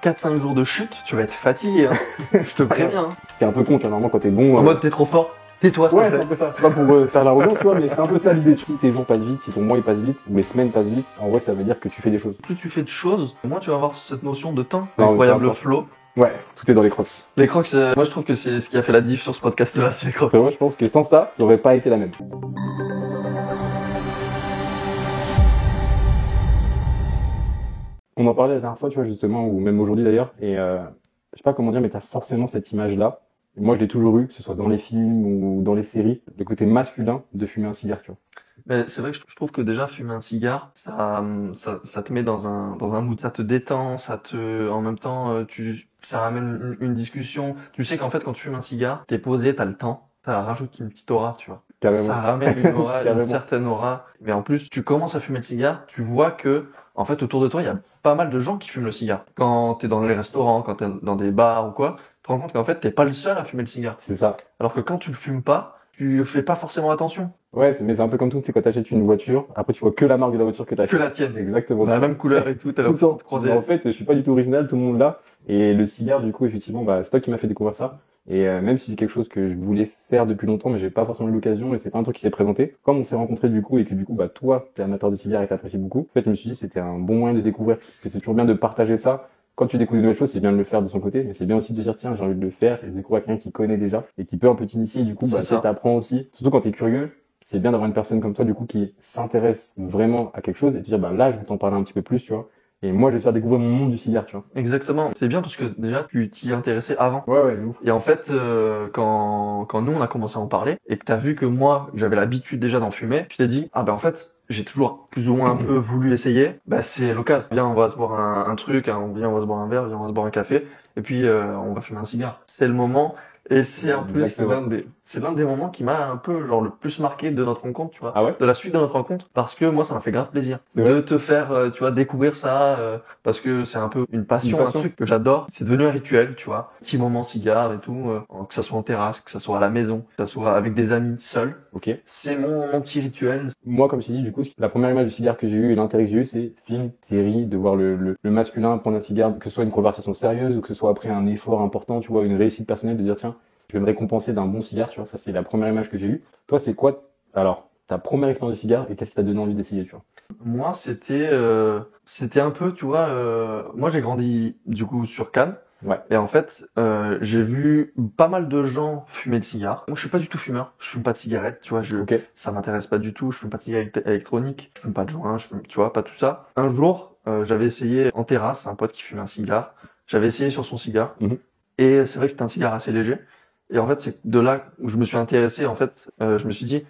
4-5 jours de chute, tu vas être fatigué, hein. Je te préviens. Hein. C'était un peu con, normalement, quand t'es bon. En mode, t'es trop fort, tais-toi, s'il te Ouais, plaît. c'est un peu ça. C'est pas pour faire l'arrogance, tu vois, mais c'est un peu ça l'idée. Si tes jours passent vite, si ton mois il passe vite, ou les semaines passent vite, en vrai, ça veut dire que tu fais des choses. Plus tu fais de choses, moins tu vas avoir cette notion de temps. Non, Incroyable flow. Ouais, tout est dans les crocs. Les crocs, moi je trouve que c'est ce qui a fait la diff sur ce podcast-là, c'est les crocs. Moi, je pense que sans ça aurait pas été la même. On en parlait la dernière fois, tu vois, justement, ou même aujourd'hui d'ailleurs, et je sais pas comment dire, mais t'as forcément cette image-là. Et moi, je l'ai toujours eu, que ce soit dans les films ou dans les séries, le côté masculin de fumer un cigare, tu vois. Mais c'est vrai que je trouve que déjà fumer un cigare, ça te met dans un mood, ça te détend, en même temps, ça ramène une discussion. Tu sais qu'en fait, quand tu fumes un cigare, t'es posé, t'as le temps, ça rajoute une petite aura, tu vois. Carrément. Ça ramène une aura, une Carrément. certaine aura. Mais en plus, tu commences à fumer le cigare, tu vois que, en fait, autour de toi, il y a pas mal de gens qui fument le cigare. Quand t'es dans les restaurants, quand t'es dans des bars ou quoi, tu te rends compte qu'en fait, t'es pas le seul à fumer le cigare. C'est ça. Alors que quand tu le fumes pas, tu fais pas forcément attention. Ouais, mais c'est un peu comme tout, tu sais, quand t'achètes une voiture, après tu vois que la marque de la voiture que t'as Que la tienne. Exactement. La même couleur et tout, t'as Tout le temps. l'impression de croiser. Mais en fait, je suis pas du tout original, tout le monde l'a. Et le cigare, du coup, effectivement, c'est toi qui m'as fait découvrir ça. Et même si c'est quelque chose que je voulais faire depuis longtemps, mais j'ai pas forcément eu l'occasion, et c'est pas un truc qui s'est présenté. Comme on s'est rencontrés du coup, et que du coup, toi, t'es amateur de cigares et t'apprécies beaucoup. En fait, je me suis dit, c'était un bon moyen de découvrir. Parce que c'est toujours bien de partager ça. Quand tu découvres de nouvelles choses, c'est bien de le faire de son côté, mais c'est bien aussi de dire, tiens, j'ai envie de le faire, et de découvrir quelqu'un qui connaît déjà, et qui peut un peu t'initier, du coup, ça t'apprend aussi. Surtout quand t'es curieux. C'est bien d'avoir une personne comme toi, du coup, qui s'intéresse vraiment à quelque chose, et te dire, là, je vais t'en parler un petit peu plus, tu vois. Et moi, je vais te faire découvrir mon monde du cigare, tu vois. Exactement. C'est bien parce que déjà, tu t'y intéressais avant. Ouais, ouf. Et en fait, quand nous, on a commencé à en parler, et que t'as vu que moi, j'avais l'habitude déjà d'en fumer, tu t'es dit, en fait, j'ai toujours plus ou moins un peu voulu essayer. C'est l'occasion. Viens, on va se boire un truc, viens, on va se boire un verre, viens, on va se boire un café, et puis, on va fumer un cigare. C'est le moment. Et c'est en plus, c'est l'un des moments qui m'a un peu, le plus marqué de notre rencontre, tu vois. Ah ouais? De la suite de notre rencontre. Parce que moi, ça m'a fait grave plaisir. De te faire, tu vois, découvrir ça, parce que c'est un peu une passion, un truc que j'adore. C'est devenu un rituel, tu vois. Petit moment cigare et tout, que ça soit en terrasse, que ça soit à la maison, que ça soit avec des amis, seul. Ok. C'est mon petit rituel. Moi, comme je t'ai dit, du coup, la première image du cigare que j'ai eu et l'intérêt que j'ai eu, c'est film, série, de voir le masculin prendre un cigare, que ce soit une conversation sérieuse ou que ce soit après un effort important, tu vois, une réussite personnelle, de dire, tiens, je vais me récompenser d'un bon cigare, tu vois, ça c'est la première image que j'ai eue. Toi, c'est quoi, alors, ta première expérience de cigare et qu'est-ce qui t'a donné envie d'essayer, tu vois? Moi, c'était un peu, tu vois, moi j'ai grandi, du coup, sur Cannes. Ouais. Et en fait, j'ai vu pas mal de gens fumer de cigares. Moi, je suis pas du tout fumeur. Je fume pas de cigarettes, tu vois. Ça m'intéresse pas du tout. Je fume pas de cigarettes électroniques. Je fume pas de joints. Tu vois, pas tout ça. Un jour, j'avais essayé en terrasse, un pote qui fume un cigare. J'avais essayé sur son cigare. Et c'est vrai que c'était un cigare assez léger. Et en fait, c'est de là où je me suis intéressé. En fait, je me suis dit,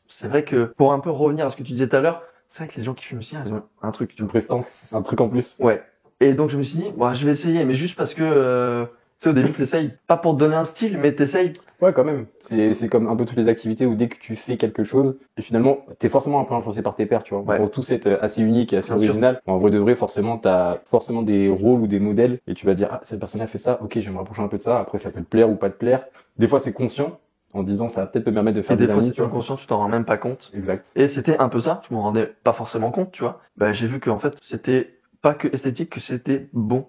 c'est vrai que pour un peu revenir à ce que tu disais tout à l'heure, c'est vrai que les gens qui fument le cigare, ils ont un truc. Une prestance, un truc en plus. Ouais. Et donc je me suis dit, je vais essayer, mais juste parce que, tu sais, au début, t'essayes, pas pour te donner un style, mais t'essayes. Ouais, quand même. C'est comme un peu toutes les activités où dès que tu fais quelque chose, et finalement, t'es forcément un peu influencé par tes pairs, tu vois. Ouais. Pour tous être assez unique et assez original. En vrai de vrai, forcément, t'as forcément des rôles ou des modèles, et tu vas dire, cette personne a fait ça, ok, je vais me rapprocher un peu de ça, après ça peut te plaire ou pas te plaire. Des fois, c'est conscient, en disant, ça va peut-être te permettre de faire des fois, amis, c'est inconscient, tu t'en rends même pas compte. Exact. Et c'était un peu ça, je m'en rendais pas forcément compte, tu vois. J'ai vu qu'en fait, c'était pas que esthétique, que c'était bon.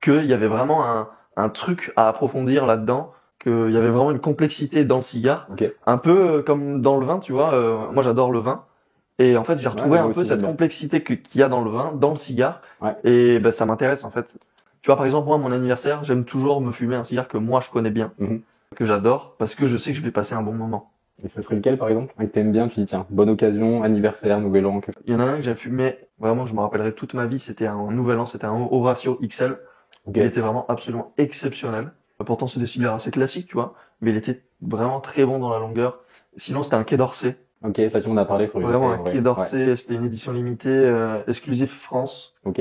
Qu'il y avait vraiment un truc à approfondir là-dedans, qu'il y avait vraiment une complexité dans le cigare. Okay. Un peu comme dans le vin, tu vois. Moi, j'adore le vin. Et en fait, j'ai retrouvé un peu cette complexité qu'il y a dans le vin, dans le cigare. Ouais. Et ça m'intéresse, en fait. Tu vois, par exemple, moi, mon anniversaire, j'aime toujours me fumer un cigare que moi, je connais bien. Que j'adore, parce que je sais que je vais passer un bon moment. Et ça serait lequel, par exemple? Un que t'aimes bien, tu dis, tiens, bonne occasion, anniversaire, nouvel an, Il y en a un que j'ai fumé, vraiment, je me rappellerai toute ma vie, c'était un nouvel an, c'était un Horatio XL. Okay. Il était vraiment absolument exceptionnel. Pourtant, c'est des cigares assez classiques, tu vois, mais il était vraiment très bon dans la longueur. Sinon, c'était un Quai d'Orsay. Ok, ça, tu m'en as parlé, faut vraiment, un Quai d'Orsay, c'était une édition limitée, exclusive France. Ok.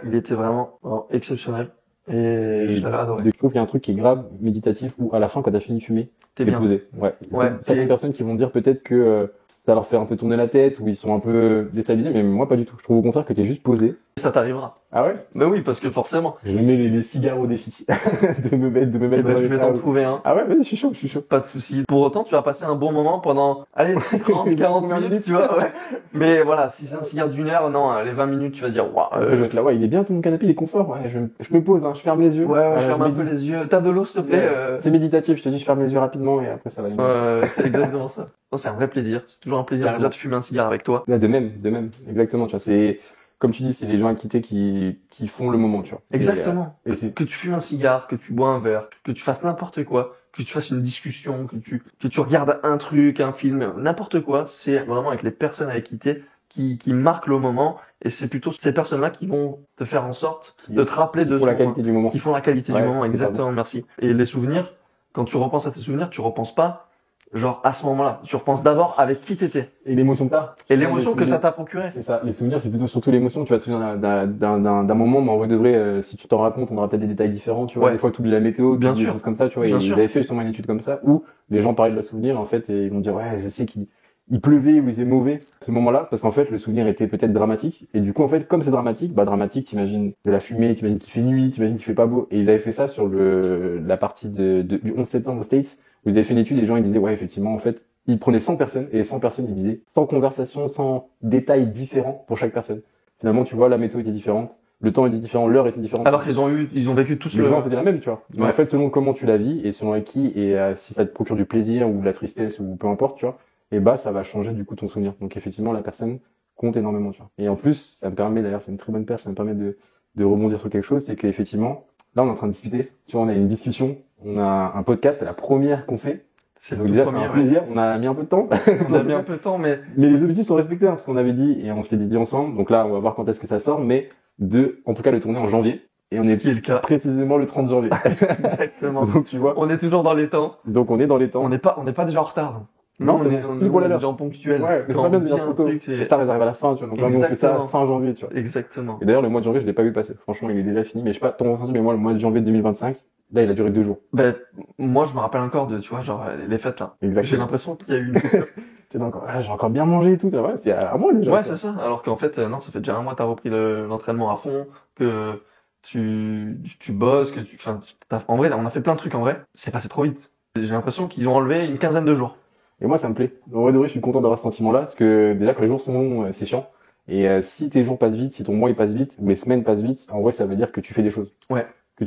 Il était vraiment exceptionnel. Et je l'avais adoré. Je trouve qu'il y a un truc qui est grave méditatif où à la fin, quand t'as fini de fumer, t'es bien posé. Ouais. Certaines personnes qui vont dire peut-être que ça leur fait un peu tourner la tête, ou ils sont un peu déstabilisés, mais moi pas du tout. Je trouve au contraire que t'es juste posé. Ça t'arrivera. Ah ouais? Ben oui, parce que forcément. Je mets les cigares au défi. de me mettre Eh ben, dans je vais l'état t'en où- trouver un. Ah ouais, vas-y, je suis chaud. Pas de souci. Pour autant, tu vas passer un bon moment pendant, allez, 30, 40 Combien de minutes, minutes tu vois, ouais. Mais voilà, si c'est un cigare d'une heure, non, les 20 minutes, tu vas dire, waouh, Je vais être là, ouais, il est bien ton canapé, il est confort, ouais, je me pose, hein, je ferme les yeux. ouais, je ferme un médite. peu les yeux. T'as de l'eau, s'il te plaît, Ouais. C'est méditatif, je te dis, je ferme les yeux rapidement et après ça va aller mieux. c'est exactement ça. Non, c'est un vrai plaisir. C'est toujours un plaisir Carrément. déjà de fumer un cigare avec toi. Ouais, de même, exactement, tu vois, c'est, comme tu dis, c'est les gens acquittés qui font le moment, tu vois. Exactement. Et c'est, Que tu fumes un cigare, que tu bois un verre, que tu fasses n'importe quoi, que tu fasses une discussion, que tu regardes un truc, un film, n'importe quoi, c'est vraiment avec les personnes avec qui marquent le moment, et c'est plutôt ces personnes-là qui vont te faire en sorte de te rappeler de pour la ce qualité du moment. qui font la qualité du Ouais, moment, c'est exactement, merci. Et les souvenirs, quand tu repenses à tes souvenirs, tu repenses pas, genre, à ce moment-là. Tu repenses d'abord avec qui t'étais. Et l'émotion que t'as. Et l'émotion Les que ça souvenirs. t'a procuré. C'est ça. Les souvenirs, c'est plutôt surtout l'émotion. Tu vas te souvenir d'un moment, mais en vrai de vrai, si tu t'en racontes, on aura peut-être des détails différents, tu vois. Ouais. Des fois, tu oublies la météo, Bien tu oublies des sûr. choses comme ça, tu vois. Bien Et ils sûr. avaient fait justement une étude comme ça, où les gens parlaient de leur souvenir, en fait, et ils vont dire, ouais, je sais qu'il pleuvait ou il faisait mauvais à ce moment-là, parce qu'en fait, le souvenir était peut-être dramatique. Et du coup, en fait, comme c'est dramatique, dramatique, t'imagines de la fumée, t'imagines qu'il fait nuit, t'imagines qu'il fait pas beau. Et ils avaient fait ça sur la partie du 11 septembre aux States, où ils avaient fait une étude et les gens, ils disaient, ouais, effectivement, en fait, ils prenaient 100 personnes, et les 100 personnes, ils disaient, sans conversation, sans détails différents pour chaque personne. Finalement, tu vois, la météo était différente, le temps était différent, l'heure était différente. Alors qu'ils ils ont vécu tous Les gens, c'était la même, tu vois. Mais Ouais. en fait, selon comment tu la vis, et selon avec qui, et si ça te procure du plaisir, ou de la tristesse, ou peu importe, tu vois, et ça va changer, du coup, ton souvenir. Donc, effectivement, la personne compte énormément, tu vois. Et en plus, ça me permet, d'ailleurs, c'est une très bonne perche, ça me permet de rebondir sur quelque chose, c'est qu'effectivement, là, on est en train de discuter, tu vois, on a une discussion, on a un podcast, c'est la première qu'on fait. C'est Donc le déjà, tout c'est premier, un plaisir, on a mis un peu de temps. On a mis un peu de temps, mais Mais les objectifs sont respectés, hein, parce qu'on avait dit, et on se l'est dit ensemble, donc là, on va voir quand est-ce que ça sort, mais en tout cas, le tourner en janvier, et on est qui est le cas. précisément le 30 janvier. Exactement. Donc tu vois, On est toujours dans les temps. donc on est dans les temps. On n'est pas déjà en retard. Non, Nous, c'est pile poil à on est l'heure. des gens ponctuels. Ouais, mais c'est Quand pas bien on de dit dire un photo. truc, c'est... Les stars, elles arrivent à la fin, tu vois. Donc là, nous, on fait ça Exactement. fin janvier, tu vois. Exactement. Et d'ailleurs, le mois de janvier, je l'ai pas vu passer. Franchement, il est déjà fini, mais je sais pas ton ressenti, mais moi, le mois de janvier 2025, là, il a duré 2 jours. Ben, moi, je me rappelle encore de, tu vois, genre, les fêtes, là. J'ai Exactement. l'impression qu'il y a eu une coupure. C'est encore, j'ai encore bien mangé et tout, tu vois. Ouais, c'est à moi, déjà. Ouais, c'est ça. Alors qu'en fait, non, ça fait déjà un mois, t'as repris l'entraînement à fond, que tu bosses, enfin, en vrai, on a fait plein de trucs en vrai. C'est passé trop vite. J'ai l'impression qu'ils ont enlevé une quinzaine de jours. Et moi, ça me plaît. En vrai de vrai, je suis content d'avoir ce sentiment-là, parce que déjà, quand les jours sont longs, c'est chiant. Et si tes jours passent vite, si ton mois il passe vite, ou les semaines passent vite, en vrai, ça veut dire que tu fais des choses. Ouais.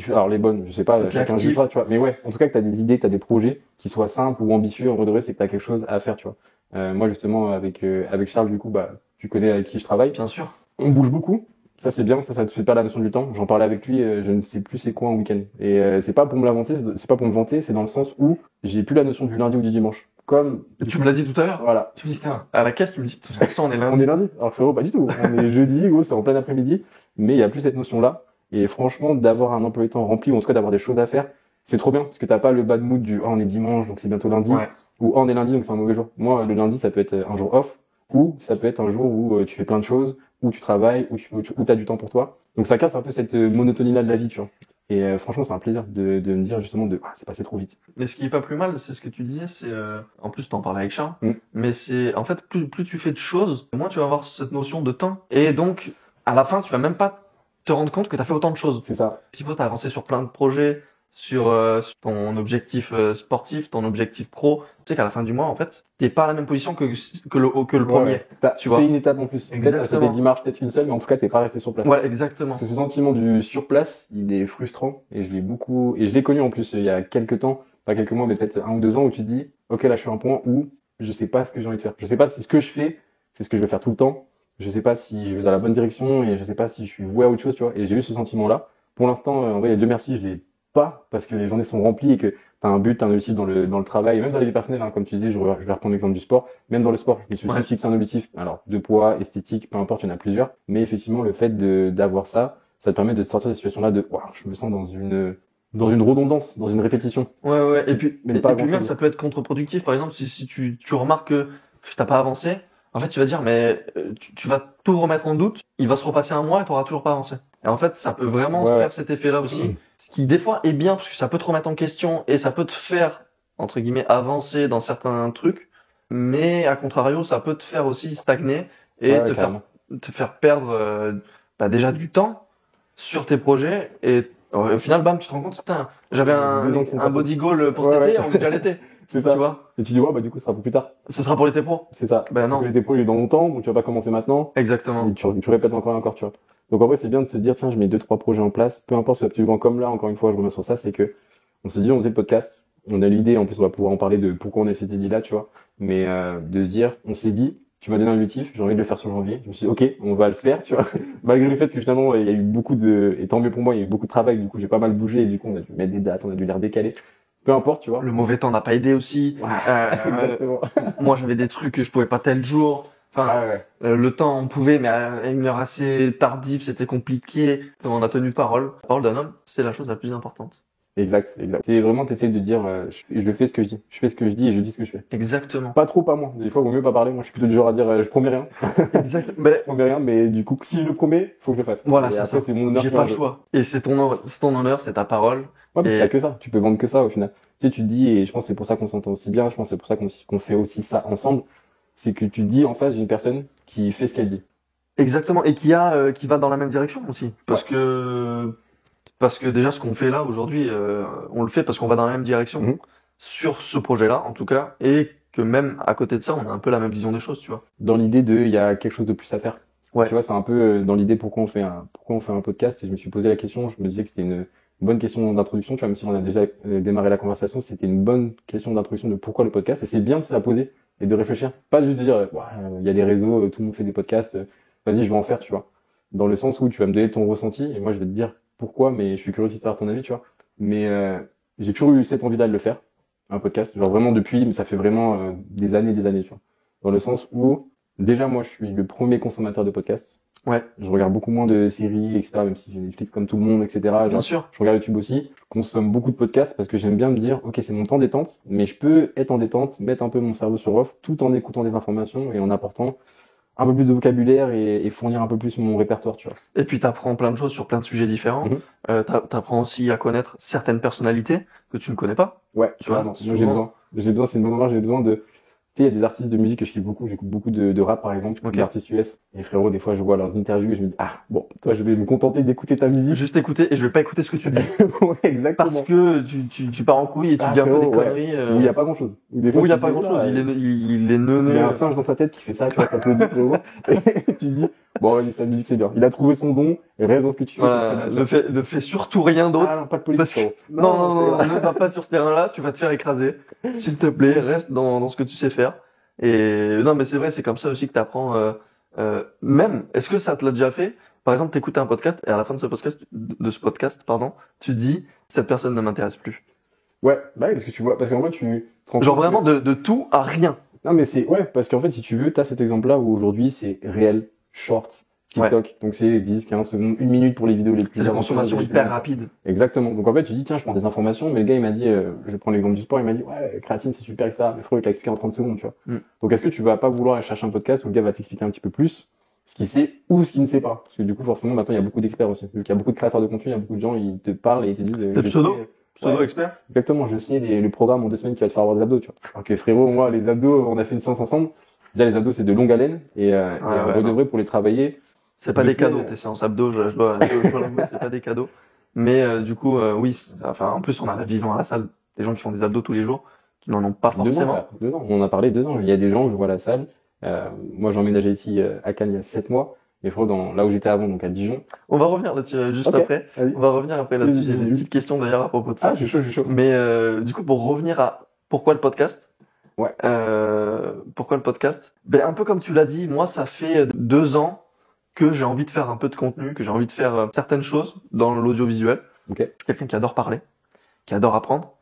Alors les bonnes, je sais pas, Que t'es chacun actif. jugera, tu vois. Mais ouais, en tout cas, que t'as des idées, que t'as des projets, qui soient simples ou ambitieux, en vrai de vrai, c'est que t'as quelque chose à faire, tu vois. Moi, justement, avec Charles, du coup, tu connais avec qui je travaille. Bien sûr. On bouge beaucoup. Ça, c'est bien, ça te fait pas la notion du temps. J'en parlais avec lui, je ne sais plus c'est quoi un week-end. Et c'est pas pour me l'inventer, c'est pas pour me vanter, c'est dans le sens où j'ai plus la notion du lundi ou du dimanche. Comme Tu me l'as dit tout à l'heure. voilà. Tu me dis, tiens, à la caisse, tu me dis, j'ai l'impression on est On lundi. est lundi. Alors frérot, pas du tout. On est jeudi, gros, c'est en plein après-midi. Mais il y a plus cette notion-là. Et franchement, d'avoir un emploi du temps rempli, ou en tout cas d'avoir des choses à faire, c'est trop bien. Parce que t'as pas le bad mood du, on est dimanche, donc c'est bientôt lundi. Ouais. Ou on est lundi, donc c'est un mauvais jour. Moi, le lundi, ça peut être un jour off. Ou ça peut être un jour où tu fais plein de choses, où tu travailles, où t'as du temps pour toi. Donc ça casse un peu cette monotonie-là de la vie, tu vois. Et franchement, c'est un plaisir de me dire justement c'est passé trop vite. Mais ce qui est pas plus mal, c'est ce que tu disais, c'est en plus t'en parlais avec Charles, Mm. mais c'est en fait plus tu fais de choses, moins tu vas avoir cette notion de temps, et donc à la fin tu vas même pas te rendre compte que t'as fait autant de choses. C'est ça. Si tu as avancé sur plein de projets, sur ton objectif sportif, ton objectif pro, tu sais qu'à la fin du mois en fait t'es pas à la même position que le premier. Ouais. T'as tu fait vois. une étape en plus. Peut-être t'as fait Exactement. 10 marches, peut-être une seule, mais en tout cas, t'es pas resté sur place. Ouais, exactement. Parce que ce sentiment du surplace, il est frustrant, et je l'ai connu en plus il y a quelques temps, pas quelques mois, mais peut-être 1 ou 2 ans, où tu te dis, ok, là, je suis à un point où je sais pas ce que j'ai envie de faire. Je sais pas si ce que je fais, c'est ce que je vais faire tout le temps. Je sais pas si je vais dans la bonne direction, et je sais pas si je suis voué à autre chose, tu vois. Et j'ai eu ce sentiment-là. Pour l'instant, en vrai, Dieu merci, je l'ai pas, parce que les journées sont remplies et que t'as un but, t'as un objectif dans le travail, et même dans la vie personnelle, hein, comme tu disais, je vais reprendre l'exemple du sport. Même dans le sport, je me suis aussi Ouais. fixé un objectif. Alors, de poids, esthétique, peu importe, il y en a plusieurs. Mais effectivement, le fait d'avoir ça te permet de sortir de cette situation-là de, waouh, je me sens dans une redondance, dans une répétition. Ouais. Et puis, Mais pas et puis même grand-chose. ça peut être contre-productif. Par exemple, si tu remarques que t'as pas avancé, en fait tu vas dire mais tu vas tout remettre en doute. Il va se repasser un mois et t'auras toujours pas avancé. Et en fait, ça peut vraiment Ouais. faire cet effet-là aussi, ce qui des fois est bien parce que ça peut te remettre en question et ça peut te faire entre guillemets avancer dans certains trucs. mais à contrario, ça peut te faire aussi stagner et te faire perdre déjà du temps sur tes projets et au final, bam, tu te rends compte, putain, j'avais un body goal pour cet été, on est déjà l'été. C'est ça. Tu vois. Et tu dis, bah, du coup, ce sera pour plus tard. Ce sera pour l'été pro. C'est ça. Ben non. L'été pro, il est dans longtemps, donc tu vas pas commencer maintenant. Exactement. Et tu répètes encore et encore, tu vois. Donc, en vrai, c'est bien de se dire, tiens, je mets 2-3 projets en place, peu importe ce absolument comme là, encore une fois, je reviens sur ça, c'est que, on se dit, on faisait le podcast, on a l'idée, en plus, on va pouvoir en parler de pourquoi on a cette idée-là, tu vois. Mais, de se dire, on s'est dit, tu m'as donné un objectif, j'ai envie de le faire sur janvier. Je me suis dit, ok, on va le faire, tu vois. Malgré le fait que finalement, il y a eu et tant mieux pour moi, il y a eu beaucoup de travail, du coup, j'ai pas mal bougé, et du coup, on a dû mettre des dates, on a dû les redécaler. Peu importe, tu vois. Le mauvais temps n'a pas aidé aussi. Exactement. Moi, j'avais des trucs que je pouvais pas tel jour. Enfin, le temps, on pouvait, mais à une heure assez tardive, c'était compliqué. On a tenu parole. La parole d'un homme, c'est la chose la plus importante. Exact. C'est vraiment, t'essayes de dire, je fais ce que je dis. Je fais ce que je dis et je dis ce que je fais. Exactement. Pas trop, pas moi. Des fois, il vaut mieux pas parler. Moi, je suis plutôt du genre à dire, je promets rien. Exact. Je promets rien, mais du coup, si je le promets, faut que je le fasse. Voilà, et après, c'est mon honneur. J'ai pas le choix. Et c'est ton honneur, c'est ta parole. Ouais, mais c'est pas que ça. Tu peux vendre que ça, au final. Tu sais, tu te dis, et je pense que c'est pour ça qu'on s'entend aussi bien, je pense que c'est pour ça qu'on fait aussi ça ensemble, c'est que tu te dis en face d'une personne qui fait ce qu'elle dit. Exactement. Et qui va dans la même direction aussi. Parce que déjà, ce qu'on fait là aujourd'hui, on le fait parce qu'on va dans la même direction sur ce projet-là, en tout cas, et que même à côté de ça, on a un peu la même vision des choses, tu vois. Dans l'idée il y a quelque chose de plus à faire. Ouais. Tu vois, c'est un peu dans l'idée pourquoi on fait un podcast. Et je me suis posé la question, je me disais que c'était une bonne question d'introduction. Tu vois, même si on a déjà démarré la conversation, c'était une bonne question d'introduction de pourquoi le podcast. Et c'est bien de se la poser et de réfléchir, pas juste de dire, il y a les réseaux, tout le monde fait des podcasts, vas-y, je vais en faire, tu vois. Dans le sens où tu vas me donner ton ressenti et moi je vais te dire pourquoi, mais je suis curieux aussi de savoir ton avis, tu vois. Mais j'ai toujours eu cette envie-là de le faire, un podcast, genre vraiment depuis, mais ça fait vraiment des années, tu vois. Dans le sens où, déjà moi je suis le premier consommateur de podcasts. Ouais. Je regarde beaucoup moins de séries, etc., même si j'ai Netflix comme tout le monde, etc. Genre, bien sûr. Je regarde YouTube aussi. Je consomme beaucoup de podcasts parce que j'aime bien me dire, ok, c'est mon temps détente, mais je peux être en détente, mettre un peu mon cerveau sur off, tout en écoutant des informations et en apportant un peu plus de vocabulaire et fournir un peu plus mon répertoire, tu vois. Et puis t'apprends plein de choses sur plein de sujets différents. T'apprends aussi à connaître certaines personnalités que tu ne connais pas. Ouais, tu vois. Moi, j'ai besoin, c'est une bonne remarque, j'ai besoin de, tu sais, il y a des artistes de musique que je kiffe beaucoup, j'écoute beaucoup de rap, par exemple, des artistes US. Et frérot, des fois, je vois leurs interviews et je me dis, bon, toi, je vais me contenter d'écouter ta musique. Juste écouter, et je vais pas écouter ce que tu dis. Ouais, exactement. Parce que tu pars en couille et tu dis un peu des conneries. Où il y a pas grand chose. Où il y a pas grand chose. Il est neuneux. Il y a un singe dans sa tête qui fait ça, tu vois, quand tu le dis, frérot. Et tu dis, bon, sa musique, c'est bien. Il a trouvé son don, et reste dans ce que tu fais. Ne fais surtout rien d'autre. Ah non, pas de politique. Non, ne va pas sur ce terrain-là, tu vas te faire écraser. S'il te plaît, reste dans ce que tu sais faire. Et non, mais c'est vrai, c'est comme ça aussi que t'apprends. Même, est-ce que ça te l'a déjà fait? Par exemple, t'écoutes un podcast et à la fin de ce podcast, tu dis cette personne ne m'intéresse plus. Ouais, parce que tu vois, parce qu'en fait tu te rends compte vraiment de tout à rien. Non, mais parce qu'en fait, si tu veux, t'as cet exemple-là où aujourd'hui c'est réel, short, TikTok. Donc c'est 10, 15 secondes, 1 minute pour les vidéos les plus. C'est la consommation hyper rapide. Exactement. Donc en fait, tu dis, tiens, je prends des informations, mais le gars, il m'a dit, je prends l'exemple du sport, il m'a dit, ouais, créatine, c'est super, etc. Mais frérot, il t'a expliqué en 30 secondes, tu vois. Donc est-ce que tu vas pas vouloir aller chercher un podcast où le gars va t'expliquer un petit peu plus ce qu'il sait ou ce qu'il ne sait pas? Parce que du coup, forcément, maintenant, il y a beaucoup d'experts aussi. Donc il y a beaucoup de créateurs de contenu, il y a beaucoup de gens, ils te parlent et ils te disent, pseudo-expert? Exactement, je sais le programme en 2 semaines qui va te faire avoir des abdos, tu vois. Alors que frérot, moi, les abdos, on a fait une séance ensemble. Déjà, les abdos, c'est de longue haleine et on devrait pour les travailler. C'est pas des cadeaux, tes séances abdos, je dois l'avouer, c'est pas des cadeaux. Mais du coup, oui, enfin, en plus, on a la vision à la salle. Des gens qui font des abdos tous les jours, qui n'en ont pas forcément. 2 ans, on en a parlé 2 ans. Il y a des gens, je vois à la salle. Moi, j'ai emménagé ici à Cannes il y a 7 mois. Mais frérot, là où j'étais avant, donc à Dijon. On va revenir là-dessus juste après. Allez. On va revenir après là-dessus. J'ai une petite question d'ailleurs à propos de ça. Ah, je suis chaud. Mais du coup, pour revenir à pourquoi le podcast. Ouais. Pourquoi le podcast? Un peu comme tu l'as dit, moi, ça fait 2 ans que j'ai envie de faire un peu de contenu, que j'ai envie de faire certaines choses dans l'audiovisuel. Je suis quelqu'un qui adore parler, qui adore apprendre,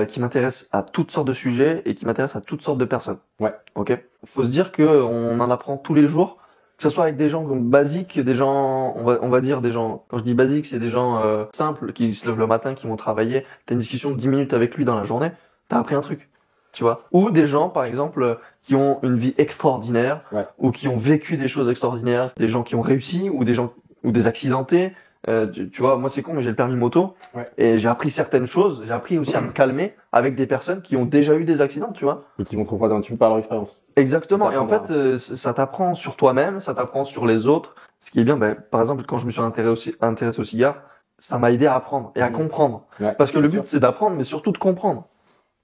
qui m'intéresse à toutes sortes de sujets et qui m'intéresse à toutes sortes de personnes. Ouais. Ok. Faut se dire que on en apprend tous les jours, que ce soit avec des gens basiques, des gens, on va dire des gens. Quand je dis basiques, c'est des gens simples qui se lèvent le matin, qui vont travailler. T'as une discussion de 10 minutes avec lui dans la journée, t'as appris un truc. Tu vois, ou des gens par exemple qui ont une vie extraordinaire ou qui ont vécu des choses extraordinaires, des gens qui ont réussi ou des gens ou des accidentés, Tu vois, moi c'est con, mais j'ai le permis moto. Ouais. Et j'ai appris certaines choses. J'ai appris aussi à me calmer avec des personnes qui ont déjà eu des accidents, tu vois. Et qui vont te reprendre un petit peu par leur expérience. Exactement. Et en T'apprendras. fait, ça t'apprend sur toi-même, ça t'apprend sur les autres. Ce qui est bien, par exemple, quand je me suis intéressé au cigare, ça m'a aidé à apprendre et à comprendre. Ouais, Parce que le bien sûr. but, c'est d'apprendre, mais surtout de comprendre.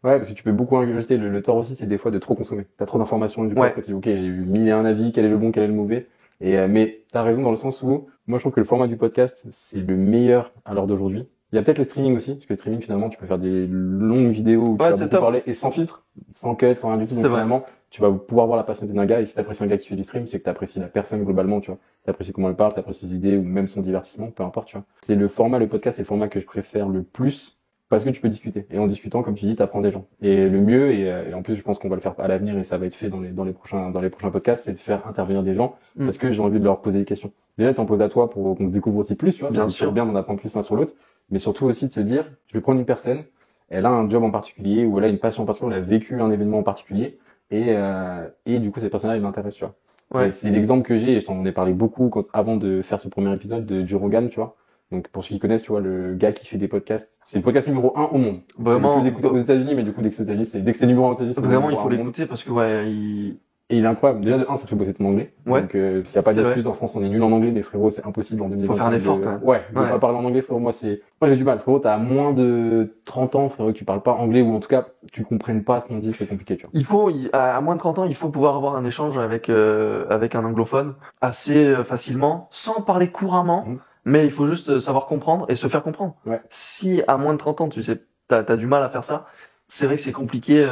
Ouais, parce que tu peux beaucoup ingurgiter. Le tort aussi, c'est des fois de trop consommer. T'as trop d'informations, du coup, Ouais. après tu dis, ok, j'ai eu mille et un avis, quel est le bon, quel est le mauvais. Mais t'as raison dans le sens où, moi, je trouve que le format du podcast, c'est le meilleur à l'heure d'aujourd'hui. Il y a peut-être le streaming aussi, parce que le streaming, finalement, tu peux faire des longues vidéos où tu Ouais, vas c'est beaucoup top. parler et sans filtre, sans cut, sans rien du tout. C'est Donc vrai. finalement, tu vas pouvoir voir la personnalité d'un gars. Et si t'apprécies un gars qui fait du stream, c'est que t'apprécies la personne globalement, tu vois. T'apprécies comment elle parle, t'apprécies ses idées ou même son divertissement, peu importe, tu vois. C'est le podcast, c'est le format que je préfère le plus. Parce que tu peux discuter. Et en discutant, comme tu dis, t'apprends des gens. Et le mieux, et en plus, je pense qu'on va le faire à l'avenir et ça va être fait dans les prochains podcasts, c'est de faire intervenir des gens parce que j'ai envie de leur poser des questions. Déjà, t'en poses à toi pour qu'on se découvre aussi plus, tu vois. Bien C'est sûr. toujours bien d'en apprendre plus l'un sur l'autre. Mais surtout aussi de se dire, je vais prendre une personne, elle a un job en particulier ou elle a une passion en particulier, elle a vécu un événement en particulier et du coup, cette personne-là, elle m'intéresse, tu vois. Ouais. Et c'est l'exemple que j'ai et je t'en ai parlé beaucoup avant de faire ce premier épisode de Joe Rogan, tu vois. Donc pour ceux qui connaissent, tu vois, le gars qui fait des podcasts, c'est le podcast numéro 1 au monde. Vraiment. C'est le plus écouté aux États-Unis, mais du coup dès que c'est aux États-Unis, dès que c'est numéro 1 aux États-Unis, c'est le Vraiment, il numéro faut 1 au monde. l'écouter parce que ouais, Et il est incroyable. Déjà de 1, ça te fait bosser ton anglais. Ouais. Donc s'il n'y a pas C'est d'excuse en France, on est nul en anglais, mais frérot, c'est impossible en 2025. Faut faire un effort, quand même. Ouais, de Ouais. pas parler en anglais, frérot, moi j'ai du mal. Frérot, t'as moins de 30 ans, frérot, que tu parles pas anglais ou en tout cas tu comprennes pas ce qu'on dit, c'est compliqué, tu vois. À moins de 30 ans, il faut pouvoir avoir un échange avec un anglophone assez facilement, sans parler couramment, mais il faut juste savoir comprendre et se faire comprendre. Ouais. Si à moins de 30 ans, tu sais, t'as du mal à faire ça, c'est vrai que c'est compliqué.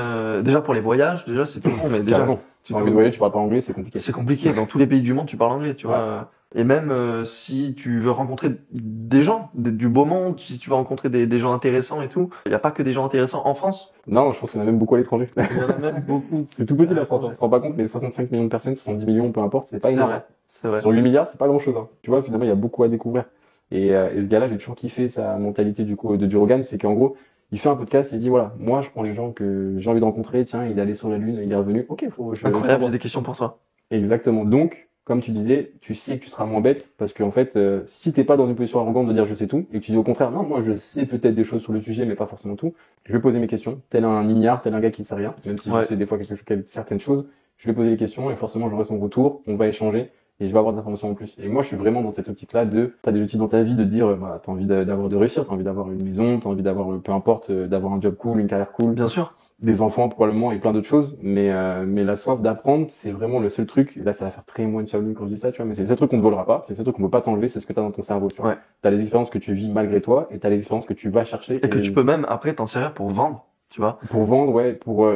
Déjà pour les voyages, déjà c'est tout bon, mais déjà Carrément. Tu as envie de voyager, tu parles pas anglais, c'est compliqué. c'est compliqué. Dans tous les pays du monde, tu parles anglais, tu Ouais. vois. Et même si tu veux rencontrer des gens, du beau monde, si tu veux rencontrer des gens intéressants et tout, il n'y a pas que des gens intéressants en France. Non, je pense qu'il y en a même beaucoup à l'étranger. Il y en a même beaucoup. C'est tout petit la France, on se rend pas compte, mais 65 millions de personnes, 70 millions, peu importe, c'est pas C'est énorme. vrai. C'est vrai. Sur 8 milliards, c'est pas grand chose. Hein. Tu vois, finalement, il y a beaucoup à découvrir. Et ce gars-là, j'ai toujours kiffé sa mentalité du coup de Joe Rogan, c'est qu'en gros, il fait un podcast, il dit voilà, moi je prends les gens que j'ai envie de rencontrer, tiens, il est allé sur la Lune, il est revenu, ok, Incroyable, j'ai des questions pour toi. Exactement. Donc, comme tu disais, tu sais que tu seras moins bête parce qu'en fait, si t'es pas dans une position arrogante de dire je sais tout et que tu dis au contraire non, moi je sais peut-être des choses sur le sujet mais pas forcément tout, je vais poser mes questions, tel un ignare, tel un gars qui sait rien, même si je sais des fois certaines choses, je vais poser les questions et forcément j'aurai son retour, on va échanger et je vais avoir des informations en plus. Et moi je suis vraiment dans cette optique-là de t'as des outils dans ta vie de te dire bah, t'as envie d'avoir de réussir, t'as envie d'avoir une maison, t'as envie d'avoir peu importe d'avoir un job cool, une carrière cool. Bien sûr. Des enfants probablement et plein d'autres choses, mais la soif d'apprendre, c'est vraiment le seul truc, là ça va faire très moine Shaolin quand je dis ça, tu vois, mais c'est le seul truc qu'on ne volera pas, c'est le seul truc qu'on ne peut pas t'enlever, c'est ce que t'as dans ton cerveau, tu vois. Ouais. T'as les expériences que tu vis malgré toi, et t'as les expériences que tu vas chercher. Et que tu peux même après t'en servir pour vendre, tu vois. Pour vendre, ouais, pour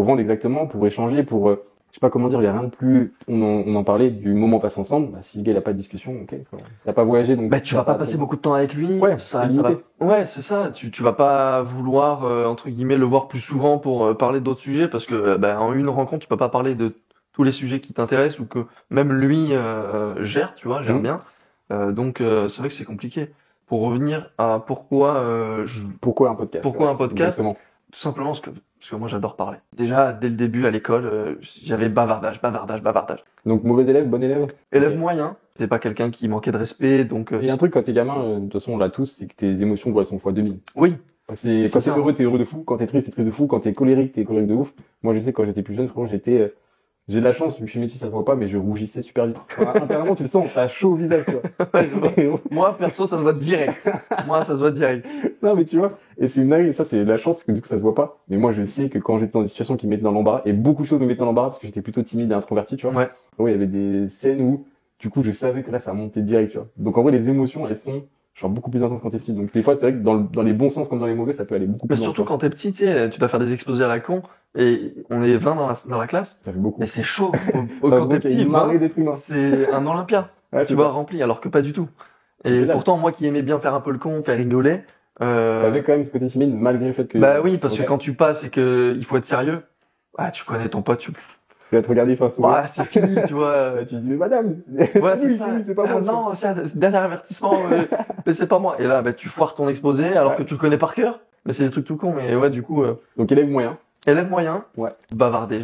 vendre exactement, pour échanger, je sais pas comment dire, il y a rien de plus, on en parlait du moment passé ensemble, bah, si le gars il a pas de discussion, ok, t'as pas voyagé, donc. Bah, tu vas pas passer beaucoup de temps avec lui. Ouais, ça va. Ouais, c'est ça. Tu vas pas vouloir, entre guillemets, le voir plus souvent pour parler d'autres sujets parce que, bah, en une rencontre, tu peux pas parler de tous les sujets qui t'intéressent ou que même lui, gère, tu vois, gère bien. Donc, c'est vrai que c'est compliqué. Pour revenir à pourquoi un podcast? Pourquoi un podcast? Exactement. Tout simplement parce que moi j'adore parler. Déjà dès le début à l'école, j'avais bavardage. Donc mauvais élève, bon élève? Élève moyen, t'es pas quelqu'un qui manquait de respect, donc. Il y a un truc quand t'es gamin, de toute façon on l'a tous, c'est que tes émotions elles sont fois 2000. Oui. Quand t'es heureux, t'es heureux de fou. Quand t'es triste, t'es triste de fou. Quand t'es colérique de ouf. Moi, je sais, quand j'étais plus jeune, franchement, j'ai de la chance, vu que je suis métis, ça se voit pas, mais je rougissais super vite. Intérieurement, tu le sens, ça a chaud au visage, tu vois. Moi, perso, ça se voit direct. Non, mais tu vois, et c'est une dinguerie, ça, c'est la chance, que du coup, ça se voit pas. Mais moi, je sais que quand j'étais dans des situations qui me mettaient dans l'embarras, et beaucoup de choses me mettaient dans l'embarras, parce que j'étais plutôt timide et introverti, tu vois. Ouais. Oui, il y avait des scènes où, du coup, je savais que là, ça montait direct, tu vois. Donc, en vrai, les émotions, elles sont, genre, beaucoup plus intenses quand t'es petit. Donc, des fois, c'est vrai que dans les bons sens comme dans les mauvais, ça peut aller beaucoup Mais plus loin. surtout quand t'es petit, tu sais, tu dois faire des exposés à la con, et on est 20 dans la classe. Ça fait beaucoup. Mais c'est chaud. Quand t'es petit, 20, d'être humain. c'est un Olympia. Ouais, tu vois, rempli, alors que pas du tout. Et pourtant, moi qui aimais bien faire un peu le con, faire rigoler, t'avais quand même ce côté timide, malgré le fait que... Bah oui, parce que quand tu passes et que il faut être sérieux, ah, tu connais ton pote, Tu vas te regarder face au ouais, c'est fini, tu vois. Tu dis, mais madame! Ouais, c'est ça. C'est pas moi. Non, c'est dernier avertissement, mais c'est pas moi. Et là, bah, tu foires ton exposé alors que tu le connais par cœur. Mais c'est des trucs tout con, mais ouais, du coup, Donc, élève moyen. élève moyen. Ouais. Bavarder,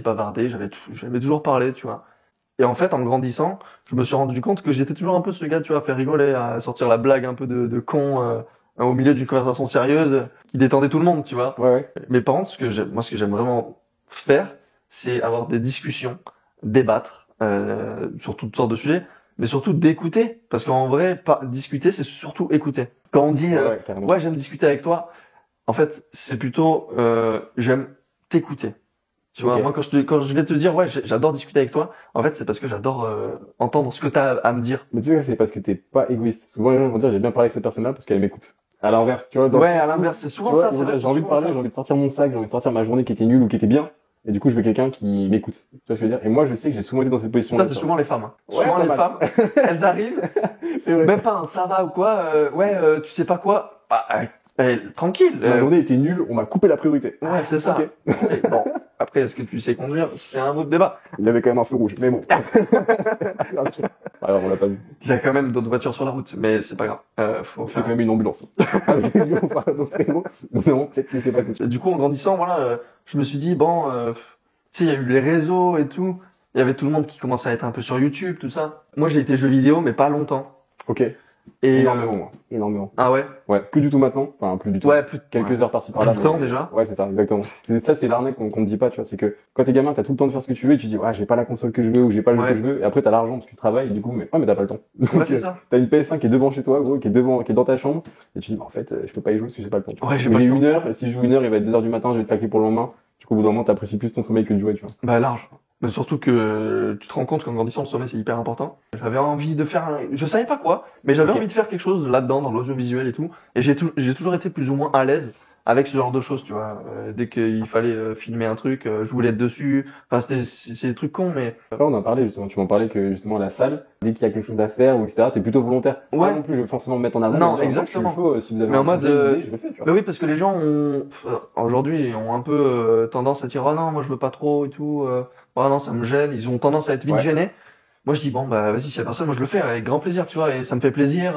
j'avais toujours parlé, tu vois. Et en fait, en grandissant, je me suis rendu compte que j'étais toujours un peu ce gars, tu vois, à faire rigoler, à sortir la blague un peu de con au milieu d'une conversation sérieuse qui détendait tout le monde, tu vois. Ouais. Mais par contre, ce que j'aime vraiment faire, c'est avoir des discussions, débattre sur toutes sortes de sujets, mais surtout d'écouter, parce qu'en vrai, pas discuter, c'est surtout écouter. Quand on dit Carrément. ouais, j'aime discuter avec toi, en fait, c'est plutôt j'aime t'écouter. Tu vois, Ok. moi quand je vais te dire ouais, j'adore discuter avec toi, en fait, c'est parce que j'adore entendre ce que t'as à me dire. Mais tu sais, c'est parce que t'es pas égoïste. Souvent, les gens vont dire, j'ai bien parlé avec cette personne-là parce qu'elle m'écoute. À l'inverse, tu vois, dans le Ouais, sens à où, l'inverse, c'est tu souvent vois, ça, ils c'est vont vrai, dire, j'ai envie de souvent parler, ça. j'ai envie de sortir mon sac, j'ai envie de sortir ma journée qui était nulle ou qui était bien. Et du coup, je veux quelqu'un qui m'écoute. Tu vois ce que je veux dire? Et moi, je sais que j'ai souvent été dans cette position-là. Ça, c'est souvent les femmes. Hein. Ouais, Souvent pas les mal. femmes, elles arrivent, C'est vrai. même pas un ça va ou quoi, ouais, tu sais pas quoi, bah, tranquille. Ma journée était nulle, on m'a coupé la priorité. Ouais, c'est ça. Ok. Et bon, après, est-ce que tu sais conduire? C'est un autre débat. Il y avait quand même un feu rouge, mais bon. Alors, on l'a pas vu. Il y a quand même d'autres voitures sur la route, mais c'est pas grave. Faut C'est faire. quand même une ambulance. Donc, non, peut-être laisser passer. Du coup, en grandissant, voilà, je me suis dit bon, tu sais, il y a eu les réseaux et tout. Il y avait tout le monde qui commençait à être un peu sur YouTube, tout ça. Moi, j'ai été jeux vidéo, mais pas longtemps. Ok. Et Énormément, moi. Énormément. ah ouais, Ouais, plus du tout maintenant. Enfin, plus du tout. ouais, plus de Quelques heures par-ci par-là. Plus de temps, mais- déjà. Ouais, c'est ça, exactement. Ça, c'est l'arnaque qu'on me dit pas, tu vois. C'est que quand t'es gamin, t'as tout le temps de faire ce que tu veux et tu dis, ouais, j'ai pas la console que je veux ou j'ai pas le jeu Ouais. que je veux. Et après, t'as l'argent parce que tu travailles et du coup, mais t'as pas le temps. Donc, Ouais, c'est ça. t'as une PS5 qui est devant chez toi, gros, qui est dans ta chambre. Et tu dis, bah, en fait, je peux pas y jouer parce que j'ai pas le temps. tu vois. Ouais, j'ai Mais pas le temps. une heure, et si je joue une heure, il va être 2 heures du matin, je vais te claquer pour le lendemain. Du coup, au bout d'un moment, t'apprécies plus ton sommeil que de jouer, tu vois. Bah large. Mais surtout que tu te rends compte qu'en grandissant, le sommeil c'est hyper important. J'avais envie de faire, je savais pas quoi, mais j'avais Ok. envie de faire quelque chose là-dedans, dans l'audiovisuel et tout. Et j'ai toujours été plus ou moins à l'aise avec ce genre de choses, tu vois. Dès qu'il fallait filmer un truc, je voulais être dessus. Enfin, c'est des trucs cons, mais Après, on en parlait justement. Tu m'en parlais que justement à la salle, dès qu'il y a quelque chose à faire ou etc., t'es plutôt volontaire. Ouais. Pas non plus, je veux forcément me mettre en avant. Non, mais dire, exactement. moi, je suis chaud, si vous avez Mais en un mode, projet, une idée, je le fais, tu vois. bah oui, parce que les gens ont, aujourd'hui, ont un peu tendance à dire, oh non, moi je veux pas trop et tout, oh non, ça me gêne. Ils ont tendance à être vite Ouais. gênés. Moi je dis, bon, bah vas-y, s'il y a personne, moi je le fais avec grand plaisir, tu vois, et ça me fait plaisir.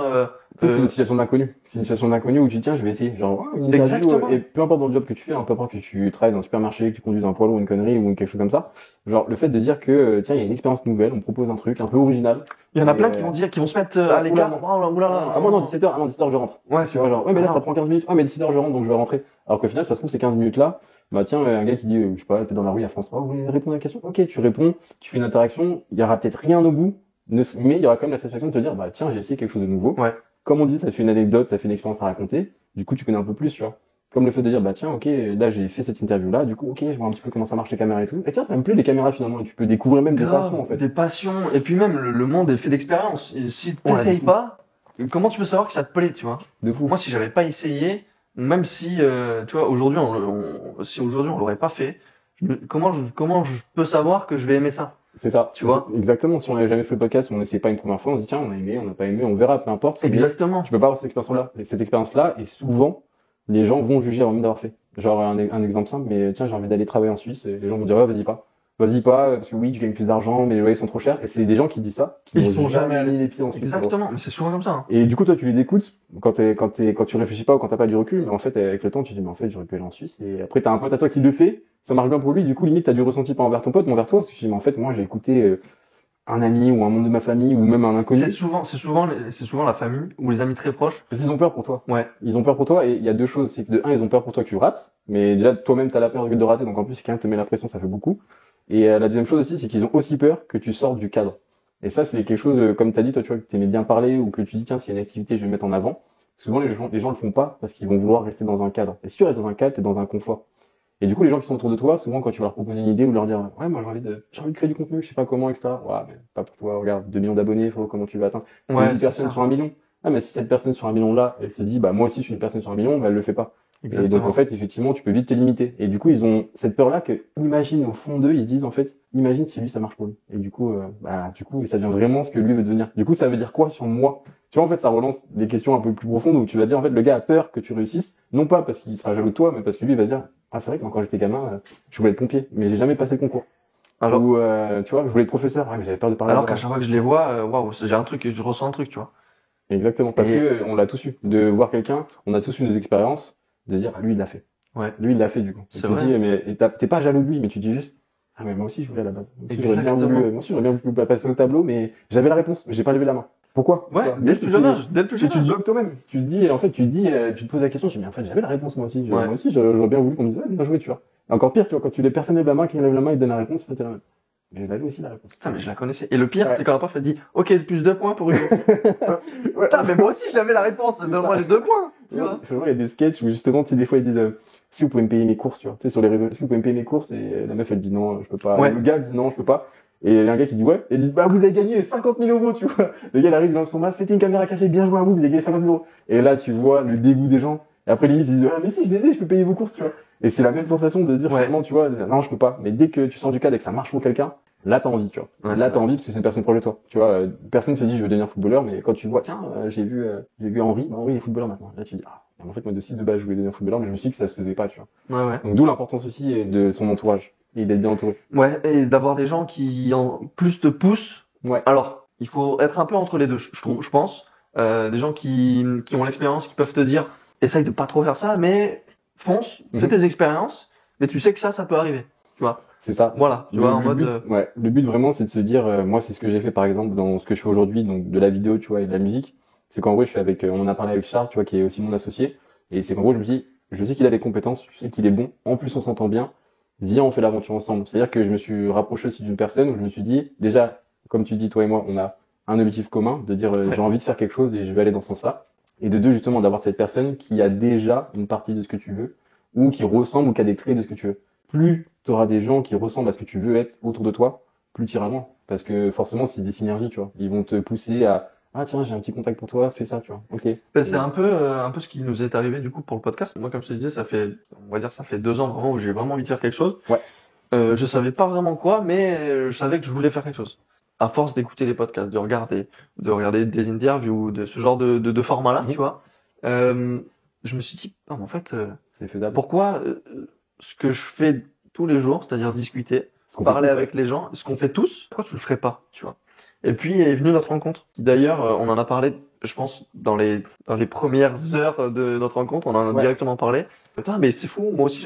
Tu sais, c'est une situation d'inconnu. C'est une situation d'inconnu où tu dis, tiens, je vais essayer. Genre, une interview, Exactement. et peu importe dans le job que tu fais, hein, peu importe que tu travailles dans un supermarché, que tu conduis un poids lourd, une connerie ou quelque chose comme ça. Genre, le fait de dire que, tiens, il y a une expérience nouvelle, on propose un truc un peu original. Il y en a Et, plein qui vont dire, qui vont se mettre à l'écart. oula, Oula, Ah, moi, non, 17h, ah non, 17h, je rentre. Ouais, Tu vois, genre, ouais, mais là, Ah, ça prend 15 minutes. Ah, mais 17h, je rentre, donc je vais rentrer. Alors qu'au final, ça se trouve, ces 15 minutes-là, bah, tiens, un gars qui dit, je sais pas, t'es dans la rue à France 3, vous voulez répondre à la question? Ok, tu réponds, tu fais une interaction, il y aura peut-être rien au bout, mais il y aura quand même la satisfaction de te dire, bah, tiens, j'ai essayé quelque chose de nouveau. Ouais. Comme on dit, ça fait une anecdote, ça fait une expérience à raconter. Du coup, tu connais un peu plus, tu vois. Comme le fait de dire, bah, tiens, ok, là, j'ai fait cette interview-là, du coup, ok, je vois un petit peu comment ça marche les caméras et tout. Et tiens, ça me plaît les caméras finalement, et tu peux découvrir même des grave, passions, en fait. des passions. Et puis même, le monde est fait d'expérience. Et si tu Ouais, n'essayes de fou. pas, comment tu peux savoir que ça te plaît, tu vois? De fou. Moi, si j'avais pas essayé, même si, tu vois, aujourd'hui, si aujourd'hui on l'aurait pas fait, comment je peux savoir que je vais aimer ça? C'est ça. Tu vois. Exactement. Si on n'avait jamais fait le podcast, on n'essaie pas une première fois, on se dit, tiens, on a aimé, on n'a pas aimé, on verra, peu importe. Mais Exactement. tu peux pas avoir cette expérience-là, et souvent, les gens vont juger avant même d'avoir fait. Genre, un exemple simple, mais tiens, j'ai envie d'aller travailler en Suisse, et les gens vont dire, ouais, vas-y pas. Vas-y pas, parce que oui, tu gagnes plus d'argent, mais les loyers sont trop chers, et c'est des gens qui disent ça, qui Ils n'ont sont jamais mis les pieds en Suisse. Exactement. Mais c'est souvent comme ça. Hein. Et du coup, toi, tu les écoutes quand tu réfléchis pas ou quand t'as pas du recul, mais en fait, avec le temps, tu dis, mais en fait, j'aurais pu aller en Suisse. Et après, t'as un pote à toi qui le fait, ça marche bien pour lui, du coup, limite, t'as du ressenti pas envers ton pote, mais envers toi, parce que tu dis, mais en fait, moi, j'ai écouté un ami ou un membre de ma famille ou même un inconnu. C'est souvent la famille ou les amis très proches. Parce qu'ils ont peur pour toi. Ouais. Ils ont peur pour toi, et il y a deux choses. C'est que de un, ils ont peur pour toi que tu rates, mais déjà, toi-même, t'as la peur de rater, donc en plus, si quelqu'un te met la pression, ça fait beaucoup. Et la deuxième chose aussi, c'est qu'ils ont aussi peur que tu sortes du cadre. Et ça, c'est quelque chose, comme t'as dit, toi, tu vois, que t'aimais bien parler ou que tu dis, tiens, s'il y a une activité, je vais mettre en avant. Souvent, les gens le font pas parce qu'ils vont vouloir rester dans un cadre. Et si tu restes dans un cadre, t'es dans un confort. Et du coup, les gens qui sont autour de toi, souvent, quand tu vas leur proposer une idée ou leur dire, ouais, moi, j'ai envie de créer du contenu, je sais pas comment, etc. Ouais, mais pas pour toi, regarde, 2 millions d'abonnés, comment tu vas atteindre. C'est Ouais, une c'est personne ça. sur 1 million. Ah, mais si cette personne sur 1 million là, elle se dit, bah, moi aussi, je suis une personne sur 1 million, bah, elle le fait pas. Et donc, Exactement. en fait, effectivement, tu peux vite te limiter. Et du coup, ils ont cette peur-là que, imagine, au fond d'eux, ils se disent, en fait, imagine si lui, ça marche pour lui. Et du coup, ça devient vraiment ce que lui veut devenir. Du coup, ça veut dire quoi sur moi? Tu vois, en fait, ça relance des questions un peu plus profondes où tu vas dire, en fait, le gars a peur que tu réussisses. Non pas parce qu'il sera jaloux de toi, mais parce que lui, il va se dire, ah, c'est vrai que quand j'étais gamin, je voulais être pompier, mais j'ai jamais passé le concours. Alors, Ou, tu vois, je voulais être professeur, ouais, mais j'avais peur de parler. alors devant. qu'à chaque fois que je les vois, waouh, j'ai un truc, je ressens un truc, tu vois. Exactement. Parce Et- que, on l'a tous eu. De voir quelqu'un, on a tous eu nos expériences, de dire, ah, lui, il l'a fait. Ouais. Lui, il l'a fait, du coup. Et C'est tu te vrai. dis, mais t'es pas jaloux de lui, mais tu dis juste, Ah, mais moi aussi, je voulais à la base. Moi aussi, j'aurais bien voulu passer au tableau, mais j'avais la réponse, mais j'ai pas levé la main. Pourquoi? Ouais, dès le plus jeune âge, dès le plus jeune Tu te âge. bloques toi-même. Tu te dis, en fait, tu te poses la question, tu dis, mais en fait, j'avais la réponse, moi aussi. Ouais. Moi aussi, j'aurais bien voulu qu'on me dise, ouais, bien joué, tu vois. Et encore pire, tu vois, quand tu les personnes lèvent la main, qui lève la main, ils donnent la réponse, c'était la même. Mais j'avais aussi la réponse. Putain, mais je la connaissais. Et le pire, Ouais. c'est quand la prof a dit, ok, plus 2 points pour une. Ouais. Putain, mais moi aussi, j'avais la réponse. Donne-moi les 2 points. Tu vois. Il y a des sketchs où justement, tu sais, des fois, ils disent, si vous pouvez me payer mes courses, tu vois. Tu sais, sur les réseaux, si vous pouvez me payer mes courses, et la meuf, elle dit non, je peux pas. Ouais. Le gars dit non, je peux pas. Et il y a un gars qui dit ouais, et il dit, bah, vous avez gagné 50 000 euros, tu vois. Le gars, il arrive dans son bar, c'était une caméra cachée, bien joué à vous, vous avez gagné 50 000 euros. Et là, tu vois le dégoût des gens. Et après, limite, ils disent, ah, mais si, je les ai, je peux payer vos courses, tu vois. Et c'est la même sensation de dire, Ouais. finalement, tu vois, non, je peux pas. Mais dès que tu sens du cadre et que ça marche pour quelqu'un, là, t'as envie, tu vois. Ouais, Là, c'est t'as vrai. envie parce que c'est une personne proche de toi. Tu vois, personne se dit, je veux devenir footballeur, mais quand tu vois, tiens, j'ai vu Henri, bah, Henri est footballeur maintenant. Là, tu dis, ah, en fait, moi, de base, je voulais devenir footballeur, mais je me suis dit que ça se faisait pas, tu vois. Ouais, ouais. Donc, d'où l'importance aussi de son entourage et d'être bien entouré. Ouais, et d'avoir des gens qui en plus te poussent. Ouais. Alors, il faut être un peu entre les deux, je trouve, je pense. Des gens qui ont l'expérience, qui peuvent te dire, essaye de pas trop faire ça, mais fonce, fais tes expériences, mais tu sais que ça peut arriver. Tu vois. C'est ça. Voilà, tu vois, en mode. Ouais. Le but vraiment, c'est de se dire, moi, c'est ce que j'ai fait, par exemple, dans ce que je fais aujourd'hui, donc de la vidéo, tu vois, et de la musique. C'est qu'en vrai, je suis avec, on en a parlé avec Charles, tu vois, qui est aussi mon associé. Et c'est qu'en gros, je me dis, je sais qu'il a les compétences, je sais qu'il est bon. En plus, on s'entend bien. Viens, on fait l'aventure ensemble. C'est-à-dire que je me suis rapproché aussi d'une personne où je me suis dit, déjà, comme tu dis, toi et moi, on a un objectif commun, de dire, Ouais. j'ai envie de faire quelque chose et je vais aller dans ce sens-là. Et de deux, justement, d'avoir cette personne qui a déjà une partie de ce que tu veux, ou qui ressemble, ou qui a des traits de ce que tu veux. Plus tu auras des gens qui ressemblent à ce que tu veux être autour de toi, plus tu iras loin. Parce que forcément, c'est des synergies, tu vois. Ils vont te pousser à, ah tiens, j'ai un petit contact pour toi, fais ça, tu vois. Ok. Ben, c'est un peu ce qui nous est arrivé du coup pour le podcast. Moi, comme je te disais, on va dire, ça fait 2 ans vraiment où j'ai vraiment envie de faire quelque chose. Ouais. Je savais pas vraiment quoi, mais je savais que je voulais faire quelque chose. À force d'écouter les podcasts, de regarder des interviews, de ce genre de format-là, tu vois, je me suis dit, ah, mais en fait, C'est faisable. pourquoi ce que je fais tous les jours, c'est-à-dire discuter, Ce qu'on fait parler tous, avec les gens, ce qu'on fait tous, pourquoi tu le ferais pas, tu vois? Et puis est venue notre rencontre. D'ailleurs, on en a parlé, je pense, dans les premières heures de notre rencontre, on en a directement parlé. Putain, mais c'est fou, moi aussi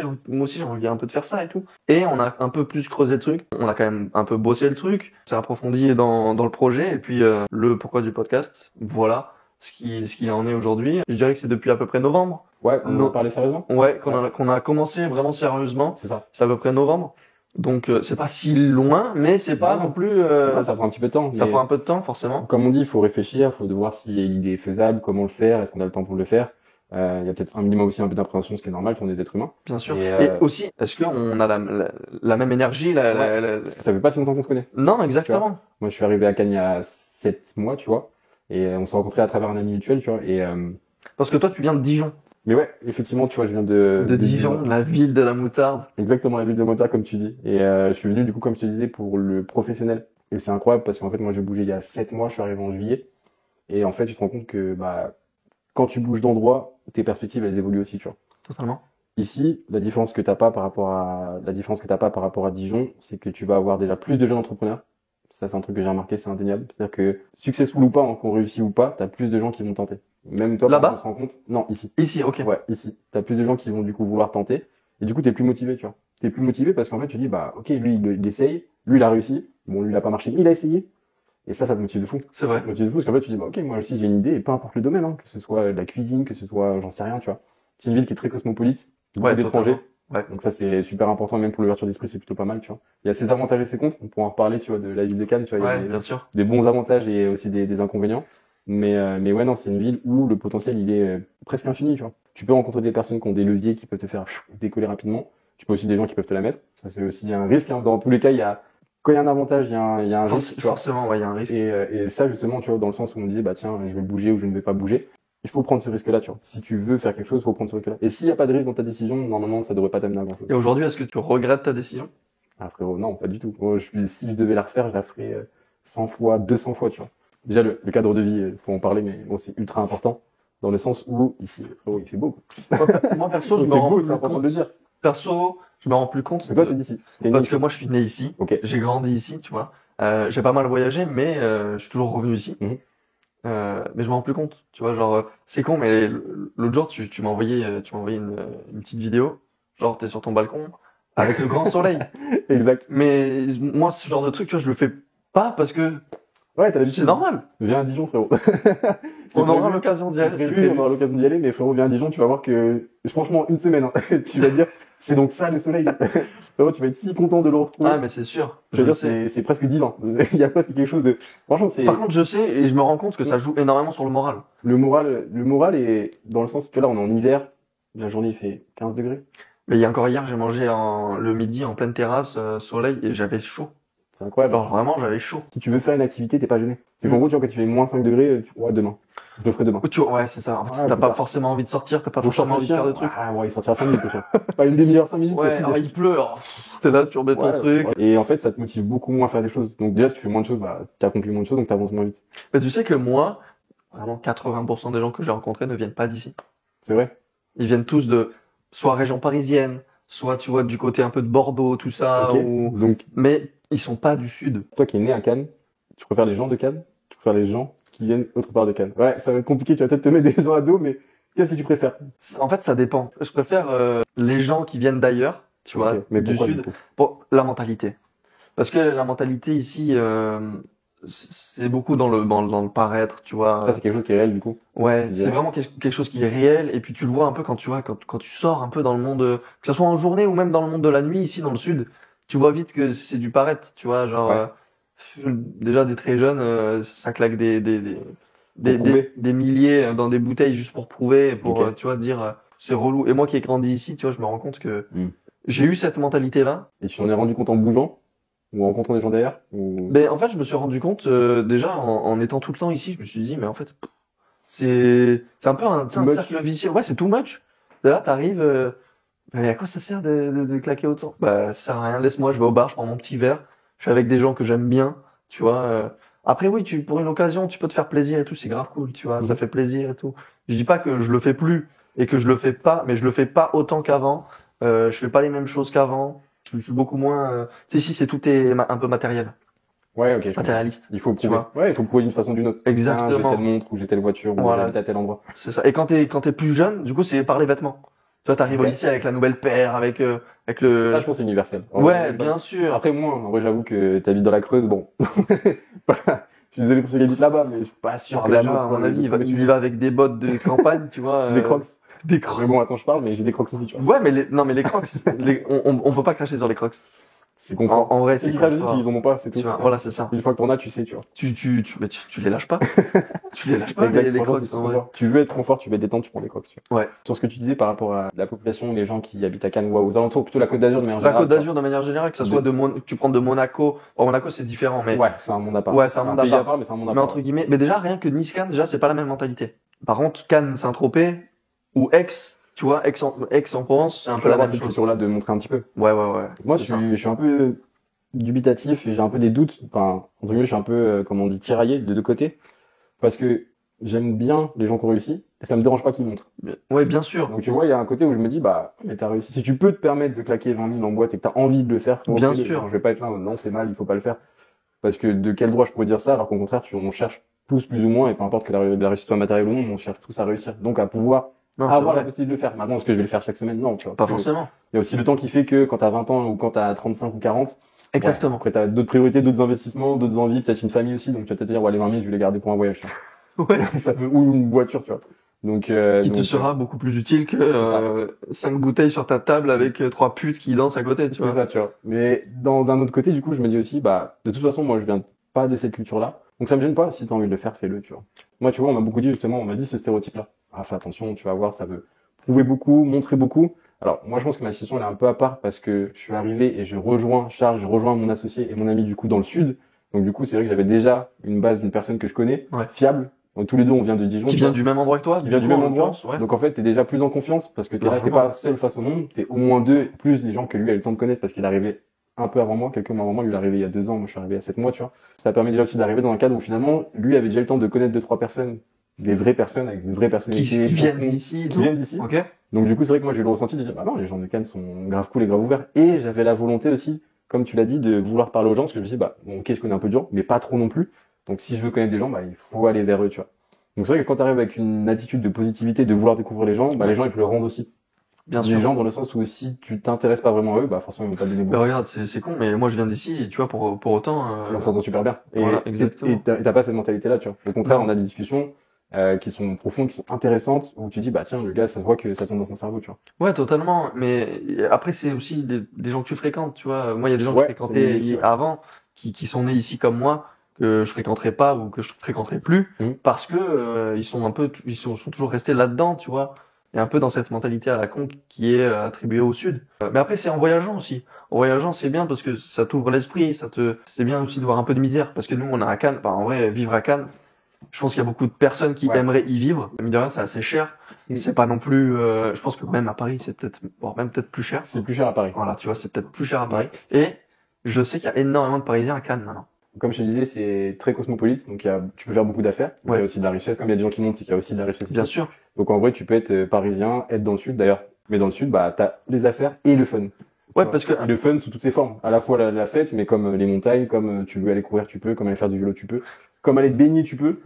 j'ai envie un peu de faire ça et tout. Et on a un peu plus creusé le truc, on a quand même un peu bossé le truc, s'est approfondi dans le projet, et puis le pourquoi du podcast, voilà ce qu'il en est aujourd'hui. Je dirais que c'est depuis à peu près novembre. Ouais, on en parlait sérieusement. Ouais, qu'on a commencé vraiment sérieusement. C'est ça. C'est à peu près novembre. Donc c'est pas si loin, mais c'est pas non plus. Ça prend un petit peu de temps. Ça mais prend un peu de temps, forcément. Comme on dit, il faut réfléchir, il faut voir si l'idée est faisable, comment le faire, est-ce qu'on a le temps pour le faire. Il y a peut-être un minimum aussi un peu d'appréhension, ce qui est normal, on est des êtres humains. Bien sûr. Et, Et aussi, est-ce qu'on a la même énergie, Parce que ça fait pas si longtemps qu'on se connaît. Non, exactement. Moi, je suis arrivé à Cannes il y a 7 mois, tu vois. Et on s'est rencontrés à travers un ami mutuel, tu vois. Et Parce que toi, tu viens de Dijon. mais ouais, effectivement, tu vois, je viens de Dijon, la ville de la moutarde. Exactement, la ville de Motard, comme tu dis. Et je suis venu, du coup, comme je te disais, pour le professionnel. Et c'est incroyable parce qu'en fait, moi, j'ai bougé il y a 7 mois, je suis arrivé en juillet. Et en fait, tu te rends compte que, bah, quand tu bouges d'endroit, tes perspectives, elles évoluent aussi, tu vois. Totalement. Ici, la différence que t'as pas par rapport à Dijon, c'est que tu vas avoir déjà plus de jeunes entrepreneurs. Ça, c'est un truc que j'ai remarqué, c'est indéniable. C'est-à-dire que, successful ou pas, hein, qu'on réussit ou pas, t'as plus de gens qui vont tenter. Même toi, Là-bas? on se rend compte. Non, ici. Ici, ok. Ouais, ici. T'as plus de gens qui vont, du coup, vouloir tenter. Et du coup, t'es plus motivé, tu vois. T'es plus motivé parce qu'en fait, tu dis, bah, ok, lui, il essaye. Lui, il a réussi. Bon, lui, il a pas marché. Il a essayé. Et ça te motive de fou. C'est vrai. Ça te motive de fou parce qu'en fait, tu dis, bah, ok, moi aussi, j'ai une idée, et peu importe le domaine, hein, que ce soit de la cuisine, que ce soit, j'en sais rien, tu vois. C'est une ville qui est très cosmopolite. Beaucoup d'étrangers. Ouais. Donc ça, c'est super important, même pour l'ouverture d'esprit, c'est plutôt pas mal, tu vois. Il y a ses avantages et ses contre. On pourra en reparler, tu vois, de la ville de Cannes, tu vois. Il y a bien sûr. des bons avantages et aussi des inconvénients. Mais ouais, non, c'est une ville où le potentiel, il est presque infini, tu vois. Tu peux rencontrer des personnes qui ont des leviers qui peuvent te faire décoller rapidement. Tu peux aussi des gens qui peuvent te la mettre. Ça, c'est aussi un risque, hein. Dans tous les cas, quand il y a un avantage, il y a un risque, tu vois. Forcément, ouais, il y a un risque. Et ça, justement, tu vois, dans le sens où on me dit, bah, tiens, je vais bouger ou je ne vais pas bouger. Il faut prendre ce risque-là, tu vois. Si tu veux faire quelque chose, il faut prendre ce risque-là. Et s'il n'y a pas de risque dans ta décision, normalement, ça devrait pas t'amener à grand chose. Et aujourd'hui, est-ce que tu regrettes ta décision? Ah, frérot, non, pas du tout. Moi, si je devais la refaire, je la ferais 100 fois, 200 fois, tu vois. Déjà, le cadre de vie, faut en parler, mais bon, c'est ultra important. Dans le sens où, ici, frérot, il fait beau. Moi, perso, je me rends plus c'est important compte. de le dire. Perso, je me rends plus compte. C'est toi, t'es d'ici. Parce que moi, je suis né ici. Ok. J'ai grandi ici, tu vois. J'ai pas mal voyagé, mais je suis toujours revenu ici. Mais je me rends plus compte, tu vois, genre c'est con, mais l'autre jour tu m'as envoyé une petite vidéo, genre t'es sur ton balcon, avec le grand soleil. Exact. Mais moi, ce genre de truc, tu vois, je le fais pas parce que Ouais, t'as l'habitude. c'est normal. Viens à Dijon, frérot. On aura l'occasion d'y aller. C'est prévu, on aura l'occasion d'y aller, mais frérot, viens à Dijon, tu vas voir que, franchement, une semaine, hein, tu vas dire, c'est donc ça le soleil. Frérot, tu vas être si content de le retrouver. Ah, mais c'est sûr. Je veux dire, c'est presque divin. Il y a presque quelque chose de, franchement, c'est, Par contre, je sais et je me rends compte que ça joue énormément sur le moral. le moral est, dans le sens que là, on est en hiver, la journée il fait 15 degrés. Mais il y a encore hier, j'ai mangé le midi en pleine terrasse, soleil, et j'avais chaud. C'est incroyable. Alors vraiment, j'avais chaud. Si tu veux faire une activité, t'es pas gêné. C'est qu'en gros, tu vois, quand tu fais moins 5 degrés, tu vois, demain. Je le ferai demain. Ouais, c'est ça. En fait, Ouais, t'as pas bah. forcément envie de sortir, t'as pas Faut forcément envie de sortir. faire de trucs. Ah, ouais, il sortira 5 minutes, le chien. Pas une demi-heure, 5 minutes. Ouais, c'est alors il pleut, alors, t'es là, tu remets ton truc. ouais. Et en fait, ça te motive beaucoup moins à faire des choses. Donc déjà, si tu fais moins de choses, bah, t'accomplis moins de choses, donc t'avances moins vite. Mais tu sais que moi, vraiment 80% des gens que j'ai rencontrés ne viennent pas d'ici. C'est vrai? Ils viennent tous de soit région parisienne, soit tu vois du côté un peu de Bordeaux, tout ça, Ok. ou... Donc, mais ils sont pas du sud. toi qui es né à Cannes, tu préfères les gens de Cannes? Tu préfères les gens qui viennent autre part de Cannes? Ouais, ça va être compliqué, tu vas peut-être te mettre des gens à dos, mais qu'est-ce que tu préfères? En fait, ça dépend. Je préfère les gens qui viennent d'ailleurs, tu vois, Ok. Mais du pourquoi, sud, du coup? pour la mentalité. Parce que la mentalité ici, c'est beaucoup dans le paraître, tu vois. Ça, c'est quelque chose qui est réel, du coup. Ouais, c'est Bien. vraiment quelque chose qui est réel, et puis tu le vois un peu quand tu vois, quand tu sors un peu dans le monde, que ce soit en journée ou même dans le monde de la nuit, ici dans le sud, tu vois vite que c'est du paraître, tu vois, genre, Ouais. déjà des très jeunes, ça claque Pour prouver. des milliers dans des bouteilles juste pour prouver, pour, Ok. tu vois, dire, c'est relou. Et moi qui ai grandi ici, tu vois, je me rends compte que Hmm. j'ai eu cette mentalité-là. Et tu t'en es rendu compte en bougeant? Ou en rencontrant des gens derrière? Ou... Mais en fait, je me suis rendu compte, déjà, en étant tout le temps ici, je me suis dit, mais en fait, c'est un peu c'est Too un much. cercle vicieux. Ouais, c'est too much. Là, t'arrives, mais à quoi ça sert de claquer autant? Bah, ça sert à rien. Laisse-moi, je vais au bar, je prends mon petit verre, je suis avec des gens que j'aime bien, tu vois. Après, oui, pour une occasion, tu peux te faire plaisir et tout, c'est grave cool, tu vois, ça Mhm. fait plaisir et tout. Je dis pas que je le fais plus et que je le fais pas, mais je le fais pas autant qu'avant. Je fais pas les mêmes choses qu'avant. Je suis beaucoup moins, tu sais, ici, tout est un peu matériel, Ouais, ok, je comprends. matérialiste. Il faut Tu prouver. vois. Ouais, il faut prouver d'une façon ou d'une autre. Exactement. Ah, j'ai telle montre, ou j'ai telle voiture, ou Voilà. j'habite à tel endroit. C'est ça. Et quand t'es plus jeune, du coup, c'est par les vêtements. Tu vois, t'arrives au Ok. lycée avec la nouvelle paire, avec le. Ça, je pense, que c'est universel. Ouais, bien sûr. Après, moi, en vrai, j'avoue que t'habites dans la Creuse, bon. Je suis désolé pour ceux qui habitent là-bas, mais je suis pas sûr Alors que la déjà, mode à soit mon le avis, il premier y sujet. va avec des bottes de campagne, tu vois. Des crocs. Des crocs. Mais bon, attends, je parle, mais j'ai des crocs aussi, tu vois. Ouais, mais non, mais les crocs, on peut pas cracher sur les crocs. C'est confort. En vrai, Ceux c'est qui crachent confort. dessus, ils en ont pas, c'est tout. Tu vois, voilà, c'est ça. Une fois que t'en as, tu sais, tu vois. Mais tu les lâches pas. Tu les lâches pas, Exact, les franchement, crocs, c'est en vrai. confort. Tu veux être confort, tu veux être détente, tu prends les crocs, tu vois. Ouais. Sur ce que tu disais par rapport à la population, les gens qui habitent à Cannes ou aux alentours, plutôt la Côte d'Azur de manière La générale. Côte d'Azur, de manière générale, que ça soit que tu prends de Monaco. Bon, Monaco, c'est différent, mais. Ouais, c'est un monde à part. Ouais, c'est un monde à pays part. mais c'est un monde à Mais part. entre guillemets, mais déjà, rien que Nice-Cannes, déjà, c'est pas la même mentalité. Par contre, Cannes, Saint-Tropez, ou Aix, tu vois, Aix-en-Provence, c'est un Tu peu peux la avoir même cette chose. culture-là de montrer un petit peu. Ouais, ouais, ouais. Moi, C'est ça. je suis un peu dubitatif et j'ai un peu des doutes. Enfin, entre guillemets, je suis un peu, comment on dit, tiraillé de deux côtés. Parce que j'aime bien les gens qui ont réussi et ça me dérange pas qu'ils montrent. Ouais, bien sûr. Donc, tu vois, il y a un côté où je me dis, bah, mais t'as réussi. Si tu peux te permettre de claquer 20 000 en boîte et que t'as envie de le faire, Bien fais-le. sûr. Genre, je vais pas être là, non, c'est mal, il faut pas le faire. Parce que de quel droit je pourrais dire ça alors qu'au contraire, on cherche tous plus ou moins, et peu importe que la réussite soit matérielle ou non, on cherche tous à réussir. Donc, à pouvoir Non, c'est avoir la vrai. possibilité de le faire. Maintenant, est-ce que je vais le faire chaque semaine? Non, tu vois. Pas Parce que forcément. il y a aussi le temps qui fait que quand t'as 20 ans ou quand t'as 35 ou 40, ouais, Exactement. après t'as d'autres priorités, d'autres investissements, d'autres envies, peut-être une famille aussi, donc tu vas peut-être te dire, ouais, les 20 000, je vais les garder pour un voyage. Tu Ouais. vois. Ça peut, ou une voiture, tu vois. Donc, Qui te sera beaucoup plus utile que ça. 5 bouteilles sur ta table avec 3 putes qui dansent à côté, tu c'est vois. ça, tu vois. Mais d'un autre côté, du coup, je me dis aussi, bah, de toute façon, moi, je viens pas de cette culture-là. Donc ça me gêne pas, si t'as envie de le faire, fais-le, tu vois. Moi, tu vois, on m'a beaucoup dit, justement, on m'a dit ce stéréotype-là. Ah, fais attention, tu vas voir, ça veut prouver beaucoup, montrer beaucoup. Alors, moi, je pense que ma situation, elle est un peu à part parce que je suis arrivé et je rejoins Charles, je rejoins mon associé et mon ami, du coup, dans le sud. Donc, du coup, c'est vrai que j'avais déjà une base d'une personne que je connais, Ouais. fiable. Donc, tous les deux, on vient de Dijon. Qui tu vient vois. du même endroit que toi. Qui vient du même endroit. Ouais. Donc, en fait, t'es déjà plus en confiance parce que t'es là, t'es Largement. pas seul face au monde. T'es au moins deux, plus les gens que lui a eu le temps de connaître parce qu'il est arrivé un peu avant moi, quelques mois avant moi. Lui, il est arrivé il y a 2 ans. Moi, je suis arrivé il y a 7 mois, tu vois. Ça permet déjà aussi d'arriver dans un cadre où finalement, lui avait déjà le temps de connaître 2-3 personnes, des vraies personnes avec une vraie Qui personnalité. viennent profonde, d'ici et qui tout. viennent d'ici. Ok. Donc du coup, c'est vrai que moi j'ai eu le ressenti de dire, bah non, les gens de Cannes sont grave cool et grave ouverts. Et j'avais la volonté aussi, comme tu l'as dit, de vouloir parler aux gens, parce que je me dis, bah bon, ok, je connais un peu de gens, mais pas trop non plus. Donc si je veux connaître des gens, bah il faut aller vers eux, tu vois. Donc c'est vrai que quand t'arrives avec une attitude de positivité, de vouloir découvrir les gens, bah les gens ils te le rendent aussi. bien Les sûr. gens dans le sens où si tu t'intéresses pas vraiment à eux, bah forcément ils vont pas te donner Bah beaucoup. regarde, c'est con, mais moi je viens d'ici, et tu vois, pour autant, On s'entend super bien. voilà, exactement. Et t'as pas cette mentalité-là, tu vois. Au contraire, Non. on a des discussions qui sont profondes, qui sont intéressantes, où tu dis, bah tiens, le gars, ça se voit que ça tourne dans son cerveau, tu vois. Ouais, totalement. Mais après, c'est aussi des gens que tu fréquentes, tu vois. Moi, il y a des gens que je Ouais, c'est une fréquentais aussi, ouais. avant, qui sont nés ici comme moi, que je fréquenterai pas ou que je fréquenterai plus, Mhm. parce que ils sont un peu, sont toujours restés là-dedans, tu vois. Et un peu dans cette mentalité à la con qui est attribuée au sud. Mais après, c'est en voyageant aussi. En voyageant, c'est bien parce que ça t'ouvre l'esprit, c'est bien aussi de voir un peu de misère, parce que nous, on a à Cannes. Enfin, en vrai, vivre à Cannes, je pense qu'il y a beaucoup de personnes qui Ouais. aimeraient y vivre. Mais de rien, c'est assez cher. Mm. C'est pas non plus. Je pense que même à Paris, c'est peut-être, voire même peut-être plus cher. C'est plus cher à Paris. Voilà, tu vois, c'est peut-être plus cher à Paris. Et je sais qu'il y a énormément de Parisiens à Cannes maintenant. Comme je te disais, c'est très cosmopolite, donc tu peux faire beaucoup d'affaires. Il y Ouais. a aussi de la richesse. Comme il y a des gens qui montent, c'est qu'il y a aussi de la richesse Bien ici. sûr. Donc en vrai, tu peux être parisien, être dans le sud d'ailleurs. Mais dans le sud, bah t'as les affaires et le fun. Ouais, Tu parce que vois. Et le fun sous toutes ses formes. À la fois la fête, mais comme les montagnes, comme tu veux aller courir, tu peux, comme aller faire du vélo, tu peux, comme aller te baigner, tu peux.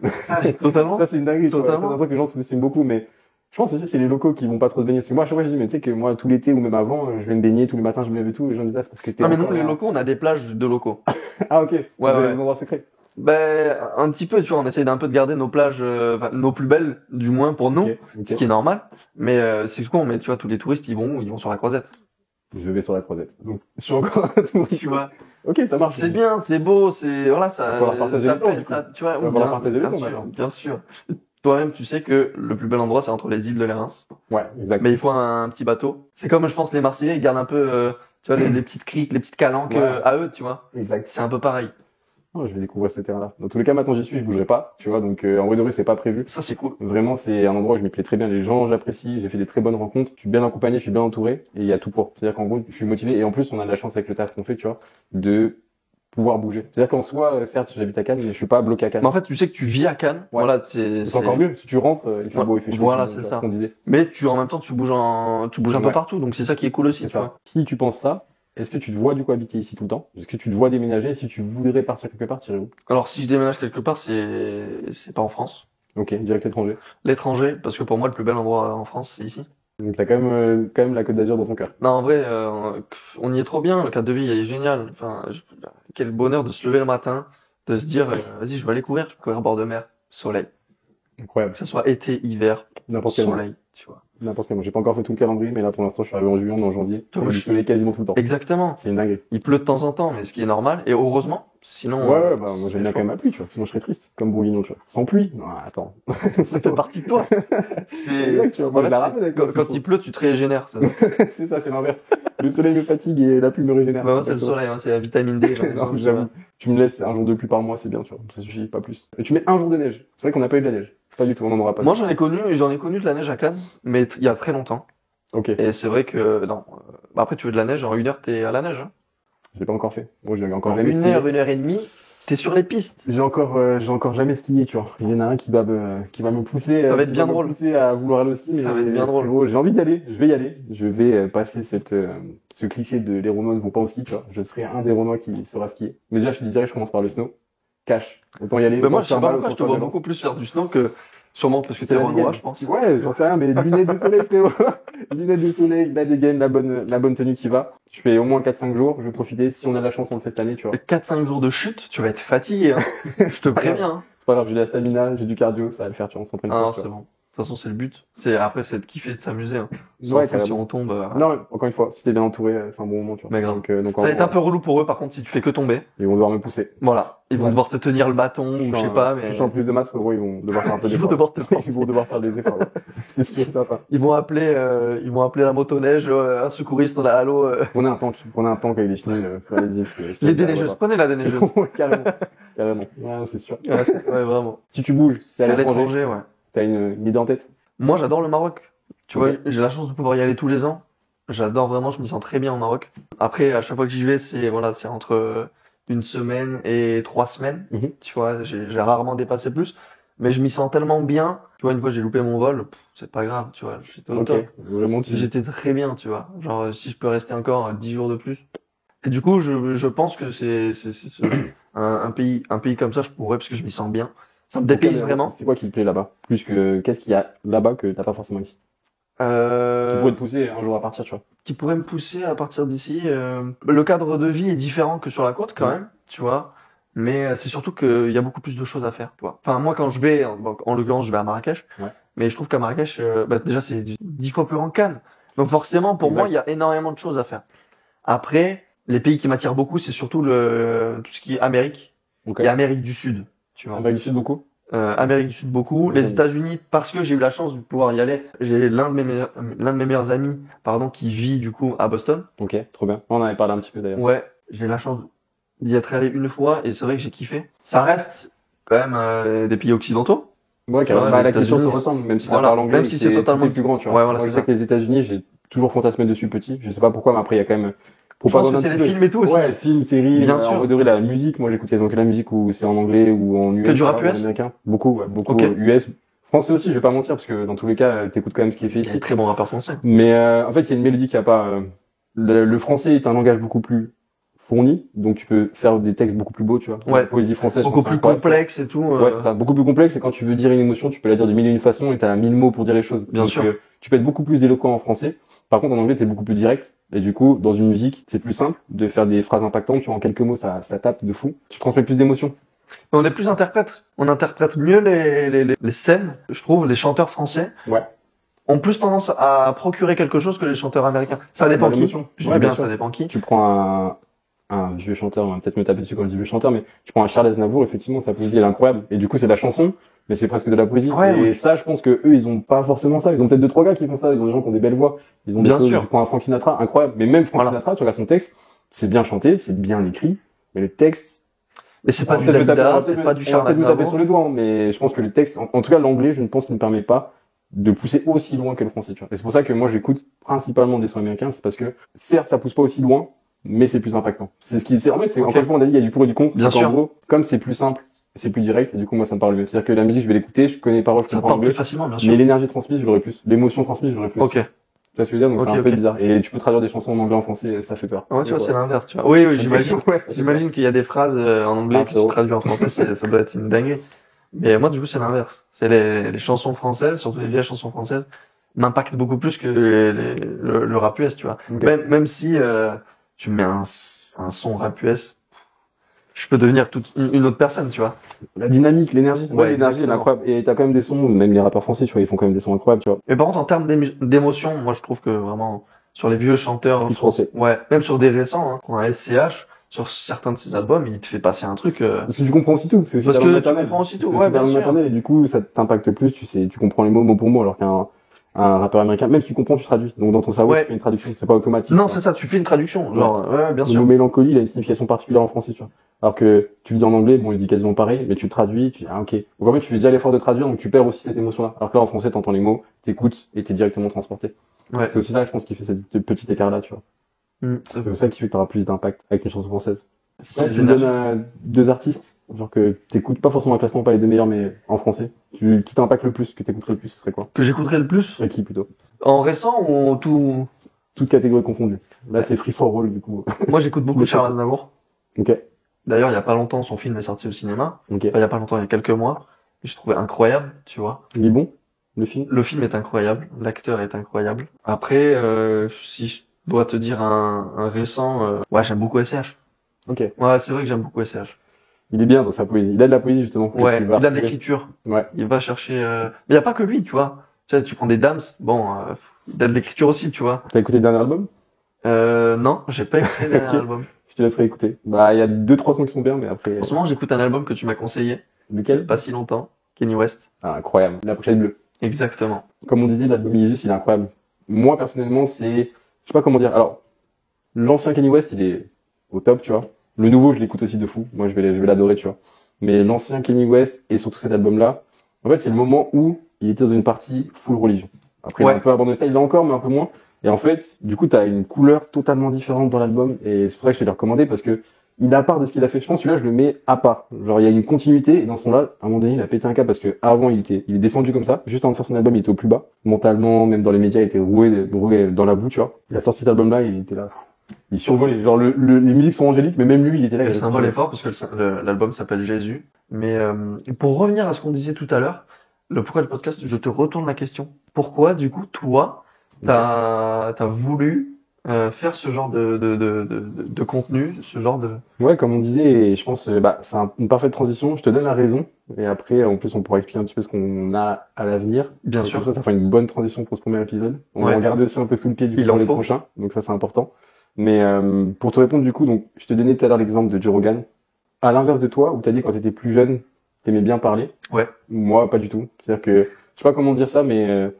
totalement. Ça c'est une dinguerie, tu vois. Totalement. C'est un truc que les gens sous-estiment beaucoup, mais je pense aussi c'est les locaux qui vont pas trop se baigner. Parce que moi à chaque fois je dis mais tu sais que moi tout l'été ou même avant, je vais me baigner tous les matins, je me lève et tout. Et les gens me disent ah, c'est parce que t'es Non, mais nous, encore les là. locaux, on a des plages de locaux. Ah ok. Vous avez ouais. des endroits secrets. Ben, un petit peu, tu vois, on essaye d'un peu de garder nos plages, enfin, nos plus belles, du moins pour nous, Ok, ok. ce qui est normal. Mais c'est con, mais tu vois, tous les touristes, ils vont sur la Croisette. Je vais sur la croisette. Donc je suis encore à tout Tu vois. Ok, ça marche. C'est bien, c'est beau, c'est voilà, ça, Va falloir partager ça le temps, plaît, du coup. ça, tu vois, Va oui, falloir bien, partager le bien temps, sûr, maintenant. bien sûr. Toi-même, tu sais que le plus bel endroit, c'est entre les îles de l'Érins. Ouais, exact. Mais il faut un petit bateau. C'est comme, je pense, les Marseillais, ils gardent un peu, tu vois, les petites criques, les petites calanques Ouais. à eux, tu vois. Exact. C'est un peu pareil. Oh, je vais découvrir ce terrain-là. Dans tous les cas, maintenant j'y suis, je bougerai pas, tu vois. Donc en vrai de vrai, c'est pas prévu. Ça, c'est cool. Vraiment, c'est un endroit où je m'y plais très bien. Les gens, j'apprécie. J'ai fait des très bonnes rencontres. Je suis bien accompagné, je suis bien entouré, et il y a tout pour. C'est-à-dire qu'en gros, je suis motivé. Et en plus, on a de la chance avec le taf qu'on fait, tu vois, de pouvoir bouger. C'est-à-dire qu'en soi, certes, j'habite à Cannes, mais je suis pas bloqué à Cannes. Mais en fait, tu sais que tu vis à Cannes. Ouais. Voilà, C'est encore mieux. Si tu rentres, il fait Ouais, beau, il fait chaud. voilà, tu vois, c'est ça. ce qu'on disait. Mais en même temps, tu bouges un peu Ouais. partout. Donc, c'est ça qui est cool aussi, C'est tu ça. vois. Si tu penses ça, est-ce que tu te vois du coup habiter ici tout le temps? Est-ce que tu te vois déménager? Si tu voudrais partir quelque part, tu irais où? Alors, si je déménage quelque part, c'est pas en France. Ok, direct étranger. L'étranger, parce que pour moi, le plus bel endroit en France, c'est ici. Donc t'as quand même la Côte d'Azur dans ton cœur. Non, en vrai, on y est trop bien. Le cadre de vie, il est génial. Enfin, quel bonheur de se lever le matin, de se dire, vas-y, je vais aller courir. Je vais courir au bord de mer, soleil. Incroyable. Que ce soit été, hiver, N'importe quel moment. soleil, tu vois. N'importe quel moment. J'ai pas encore fait tout le calendrier, mais là pour l'instant je suis arrivé en juillet, on est en janvier. Toi, Il y a moi, du je- soleil quasiment tout le temps. Exactement. C'est une dinguerie. Il pleut de temps en temps, mais ce qui est normal. Et heureusement, sinon. Ouais, bah moi c'est j'aime bien chaud. quand même la pluie, tu vois. Sinon je serais triste, comme Bourguignon, tu vois. Sans pluie. Non, attends. Ça fait partie de toi. C'est, Exact, tu vois, moi, en je la fait, ramène avec quand, moi, s'il quand faut. il pleut, tu te régénères. Ça. C'est ça, c'est l'inverse. Le soleil me fatigue et la pluie me régénère. Bah, moi, c'est le Exactement. soleil, hein, c'est la vitamine D. j'en ai besoin, Non, tu j'avoue. vois. Tu me laisses un jour de pluie par mois, c'est bien, tu vois. Ça suffit, pas plus. Et tu mets un jour de neige. C'est vrai qu'on n'a pas eu de la neige. Pas du tout, on en aura pas. Moi, j'en ai connu de la neige à Cannes, mais il y a très longtemps. Ok. Et c'est vrai que, non. Bah, après, tu veux de la neige, en 1 heure, t'es à la neige. Hein. Je l'ai pas encore fait. Moi, j'ai encore En jamais 1 skié. heure, 1 heure et demie, t'es sur les pistes. J'ai encore jamais skié, tu vois. Il y en a un qui va me pousser. Ça va être qui bien me drôle. pousser à vouloir aller au ski, mais Ça va être bien drôle. frérot, j'ai envie d'y aller. Je vais y aller. Je vais passer ce cliché de les Renois ne vont pas au ski, tu vois. Je serai un des Renois qui saura skier. Mais déjà, je te dirais, je commence par le snow. Cash. Autant y aller. Mais moi, autant je sais faire pas mal, pourquoi, autant je te faire vois violence. beaucoup plus faire du snow que, sûrement parce que t'es C'est la renois, dégaine. je pense. Ouais, j'en sais rien, mais les lunettes de soleil, frérot. Lunettes de soleil, la dégaine, la bonne tenue qui va. Je fais au moins 4-5 jours, je vais profiter. Si on a la chance, on le fait cette année, tu vois. 4-5 jours de chute, tu vas être fatigué, hein. Je te préviens, hein. C'est pas grave, j'ai de la stamina, j'ai du cardio, ça va le faire, tu vois, on s'entraîne Ah pas, non, tu c'est vois. bon. De toute façon, c'est le but. Après, c'est de kiffer, de s'amuser, hein. Ouais, Si carrément. on tombe, Non, encore une fois, si t'es bien entouré, c'est un bon moment, tu vois. Mais grave. Donc Ça va être un peu relou pour eux, par contre, si tu fais que tomber. ils vont devoir me pousser. Voilà. Ils vont Ouais. devoir te tenir le bâton, ou je sais pas, mais Je suis en prise de masse, frérot, ils vont devoir faire un peu ils vont d'efforts. devoir te Ils vont devoir faire des efforts. Ouais. C'est sûr et certain. ils vont appeler la motoneige, un secouriste, on a allô, Prenez un tank avec des chenilles, allez-y, parce que les déneigeuses. Prenez la déneigeuse. Ouais, carrément. Carrément. Ouais, c'est sûr. Ouais, vraiment. Si tu bouges, c'est C'est à à l'étranger. l'étranger, ouais. T'as une idée en tête? Moi, j'adore le Maroc. Tu Ok. vois, j'ai la chance de pouvoir y aller tous les ans. J'adore vraiment, je m'y sens très bien au Maroc. Après, à chaque fois que j'y vais, c'est entre 1 semaine et 3 semaines. Mhm. Tu vois, j'ai rarement dépassé plus. Mais je m'y sens tellement bien. Tu vois, une fois, j'ai loupé mon vol. C'est pas grave, tu vois. J'étais au Ok. top. Vraiment, tu... J'étais très bien, tu vois. Genre, si je peux rester encore 10 jours de plus. Et du coup, je pense que un pays comme ça, je pourrais, parce que je m'y sens bien. Ça me dépayse vraiment. C'est quoi qui te plaît là-bas? Plus que, qu'est-ce qu'il y a là-bas que t'as pas forcément ici? Qui pourrait te pousser un jour à partir, tu vois. Qui pourrait me pousser à partir d'ici. Le cadre de vie est différent que sur la côte quand même, tu vois. Mais c'est surtout qu'il y a beaucoup plus de choses à faire, tu vois. Enfin, moi, quand je vais, en l'occurrence, je vais à Marrakech. Ouais. Mais je trouve qu'à Marrakech, déjà, c'est 10 fois plus grand que Cannes. Donc forcément, pour moi, il y a énormément de choses à faire. Après, les pays qui m'attirent beaucoup, c'est surtout tout ce qui est Amérique et Amérique du Sud, tu vois. Amérique du Sud beaucoup. Amérique du Sud beaucoup. Les États-Unis, parce que j'ai eu la chance de pouvoir y aller. J'ai l'un de mes meilleurs amis, qui vit du coup à Boston. Ok, trop bien. On en avait parlé un petit peu d'ailleurs. Ouais, j'ai la chance d'y être allé une fois et c'est vrai que j'ai kiffé. Ça reste quand même des pays occidentaux. Ouais, carrément. Ouais, bah, les la culture se États-Unis. ressemble, même si ça Voilà, parle anglais, même si c'est totalement tout est plus grand, tu vois. Ouais, voilà, Moi, je c'est sais que les États-Unis, j'ai toujours fantasmé dessus petit. Je sais pas pourquoi, mais après, il y a quand même Je pense que c'est les films et tout aussi. Ouais, films, séries, Bien en sûr. vrai de vrai, la musique. Moi, j'écoute quasiment que la musique où c'est en anglais ou en US. Que du rap ou en US? américain. Beaucoup, ouais, beaucoup Ok. US. Français aussi, je vais pas mentir, parce que dans tous les cas, t'écoutes quand même ce qui est fait Il y a ici. des très bons rappeurs français. Mais en fait, il y a une mélodie qui a pas. Le français est un langage beaucoup plus fourni, donc tu peux faire des textes beaucoup plus beaux, tu vois. Ouais. La poésie française, Beaucoup je pense, plus c'est incroyable. complexe et tout. Ouais, c'est ça, beaucoup plus complexe. Et quand tu veux dire une émotion, tu peux la dire de mille et une façons et t'as 1000 mots pour dire les choses. Bien Donc, sûr. tu peux être beaucoup plus éloquent en français. Par contre, en anglais, t'es beaucoup plus direct. Et du coup, dans une musique, c'est plus simple de faire des phrases impactantes. Tu vois, en quelques mots, ça tape de fou. Tu transmets plus d'émotions. Mais on est plus interprète. On interprète mieux les scènes. Je trouve les chanteurs français Ouais. ont plus tendance à procurer quelque chose que les chanteurs américains. Ça dépend Dans qui. l'émotion. Je Ouais, dis bien bien, sûr. ça dépend qui. Tu prends un vieux chanteur, on va peut-être me taper dessus quand je dis vieux chanteur, mais tu prends un Charles Aznavour, effectivement, sa poésie, elle est incroyable. Et du coup, c'est de la chanson, mais c'est presque de la poésie. Ouais, et ouais. ça, je pense que eux, ils ont pas forcément ça. Ils ont peut-être deux, trois gars qui font ça. Ils ont des gens qui ont des belles voix. Ils ont Bien des choses. sûr. Tu prends un Frank Sinatra, incroyable. Mais même Frank Voilà. Sinatra, tu regardes son texte, c'est bien chanté, c'est bien écrit, mais le texte, Mais c'est pas du peut-être me taper- Dalida, on va c'est peut-être pas me- du on va Charles peut-être me taper Aznavour. sur les doigts, hein, mais je pense que le texte, en tout cas, l'anglais, je ne pense qu'il ne permet pas de pousser aussi loin que le français, tu vois. Et c'est pour ça que moi, j'écoute principalement des sons américains, c'est parce que, certes, ça pousse pas aussi loin, mais c'est plus impactant. En fait, Ok. encore une fois, on a dit, il y a du pour et du contre. Bien C'est qu'en sûr. gros, comme c'est plus simple, c'est plus direct, et du coup, moi, ça me parle mieux. C'est-à-dire que la musique, je vais l'écouter, je connais les paroles, je Ça comprends parle plus l'anglais, facilement, bien mais sûr. l'énergie transmise, je l'aurais plus. L'émotion transmise, je l'aurais plus. Ok. Tu vois ce que je veux dire? Donc, Ok, c'est un peu ok. bizarre. Et tu peux traduire des chansons en anglais, en français, ça fait peur. Ouais, tu vois, c'est l'inverse, tu vois. Oui, oui, j'imagine. Ouais, ça fait J'imagine qu'il y a des phrases en anglais Ah, que tu frérot. traduis en français, ça doit être une dinguerie. Mais moi, du coup, c'est l'inverse. C'est les chansons françaises, surtout les vieilles chansons françaises, m'impactent beaucoup plus que le rap US, tu vois. Ok. Même si tu me mets un son rap US, je peux devenir une autre personne, tu vois. La dynamique, l'énergie. Ouais, Ouais, l'énergie, elle est exactement. incroyable. Et t'as quand même des sons, même les rappeurs français, tu vois, ils font quand même des sons incroyables, tu vois. Mais par contre, en termes d'émotion, moi, je trouve que vraiment, sur les vieux chanteurs Plus français. ouais, même sur des récents, hein, on a SCH, sur certains de ses albums, il te fait passer un truc. Parce que tu comprends aussi tout. C'est aussi Parce ta que langue tu maternelle. comprends aussi tout, C'est ouais, ta bien langue sûr. maternelle, et du coup, ça t'impacte plus, tu sais, tu comprends les mots mot pour mot, alors un rappeur américain, même si tu comprends, tu traduis. Donc, dans ton cerveau, Ouais. tu fais une traduction. C'est pas automatique. Non, tu vois. c'est ça, tu fais une traduction. Genre, ouais, bien Le sûr. mot mélancolie, il a une signification particulière en français, tu vois. Alors que tu le dis en anglais, bon, il dit quasiment pareil, mais tu le traduis, tu dis, ah, ok. Donc, en fait, tu fais déjà l'effort de traduire, donc tu perds aussi cette émotion-là. Alors que là, en français, t'entends les mots, t'écoutes, et t'es directement transporté. Ouais. C'est aussi ça, je pense, qui fait cette petit écart-là, tu vois. C'est ça qui fait que t'auras plus d'impact avec une chanson française. C'est Ouais, tu me donnes deux artistes, genre que t'écoutes pas forcément un classement, pas les deux meilleurs, mais en français. Qui t'impacte le plus, que t'écouterais le plus, ce serait quoi? que j'écouterais le plus. Ce serait qui plutôt? En récent ou tout? Toutes catégories confondues. Là, c'est Free for All, du coup. Moi, j'écoute beaucoup Mais Charles ça- Aznavour. Ok, D'ailleurs, il y a pas longtemps, son film est sorti au cinéma. ok. Enfin, il y a pas longtemps, il y a quelques mois. J'ai trouvé incroyable, tu vois. Il est bon, le film? Le film est incroyable, l'acteur est incroyable. Après, si je dois te dire un récent, ouais, j'aime beaucoup SCH. Ok. Ouais, c'est vrai que j'aime beaucoup SCH. Il est bien dans sa poésie. Il a de la poésie, justement. que Ouais, tu il vas a de retrouver. l'écriture. Ouais. Il va chercher. Mais il y a pas que lui, tu vois. Tu sais, tu prends des Dams, bon, il a de l'écriture aussi, tu vois. T'as écouté le dernier album? Non, j'ai pas écouté le dernier Ok. album. Je te laisserai écouter. Bah, il y a deux, trois sons qui sont bien, mais après, En ce moment, j'écoute un album que tu m'as conseillé, lequel? pas si longtemps, Kanye West. Ah, incroyable. La pochette bleue. Exactement. Comme on disait, l'album Yeezus, il est incroyable. Moi, personnellement, je sais pas comment dire. Alors, l'ancien Kanye West, il est au top, tu vois. Le nouveau, je l'écoute aussi de fou. Moi, je vais l'adorer, tu vois. Mais l'ancien Kanye West, et surtout cet album-là, en fait, c'est le moment où il était dans une partie full religion. Après, il a Ouais. un peu abandonné ça, il l'a encore, mais un peu moins. Et en fait, du coup, t'as une couleur totalement différente dans l'album, et c'est pour ça que je te l'ai recommandé, parce que il est à part de ce qu'il a fait. Je pense que celui-là, je le mets à part. Genre, il y a une continuité, et dans ce son-là, à un moment donné, il a pété un câble, parce que avant, il est descendu comme ça. Juste avant de faire son album, il était au plus bas. Mentalement, même dans les médias, il était roué dans la boue, tu vois. Il a sorti cet album-là, il était là. Il survolait. Genre, les musiques sont angéliques, mais même lui, il était là. Et il le avait symbole tout. est fort parce que l'album s'appelle Jésus. Mais pour revenir à ce qu'on disait tout à l'heure, le pourquoi du podcast, je te retourne la question. Pourquoi, du coup, toi, t'as voulu faire ce genre de contenu, ce genre de... Ouais, comme on disait, et je pense, c'est une parfaite transition. Je te donne la raison. Et après, en plus, on pourra expliquer un petit peu ce qu'on a à l'avenir. Bien Et sûr. comme ça fera une bonne transition pour ce premier épisode. On Ouais. va regarder aussi un peu sous le pied du coup Il pour en les faut. prochains. Donc ça, c'est important. Mais pour te répondre du coup, donc je te donnais tout à l'heure l'exemple de Joe Rogan. À l'inverse de toi, où t'as dit quand t'étais plus jeune, t'aimais bien parler. Ouais. Moi, pas du tout. C'est-à-dire que, je sais pas comment dire ça, mais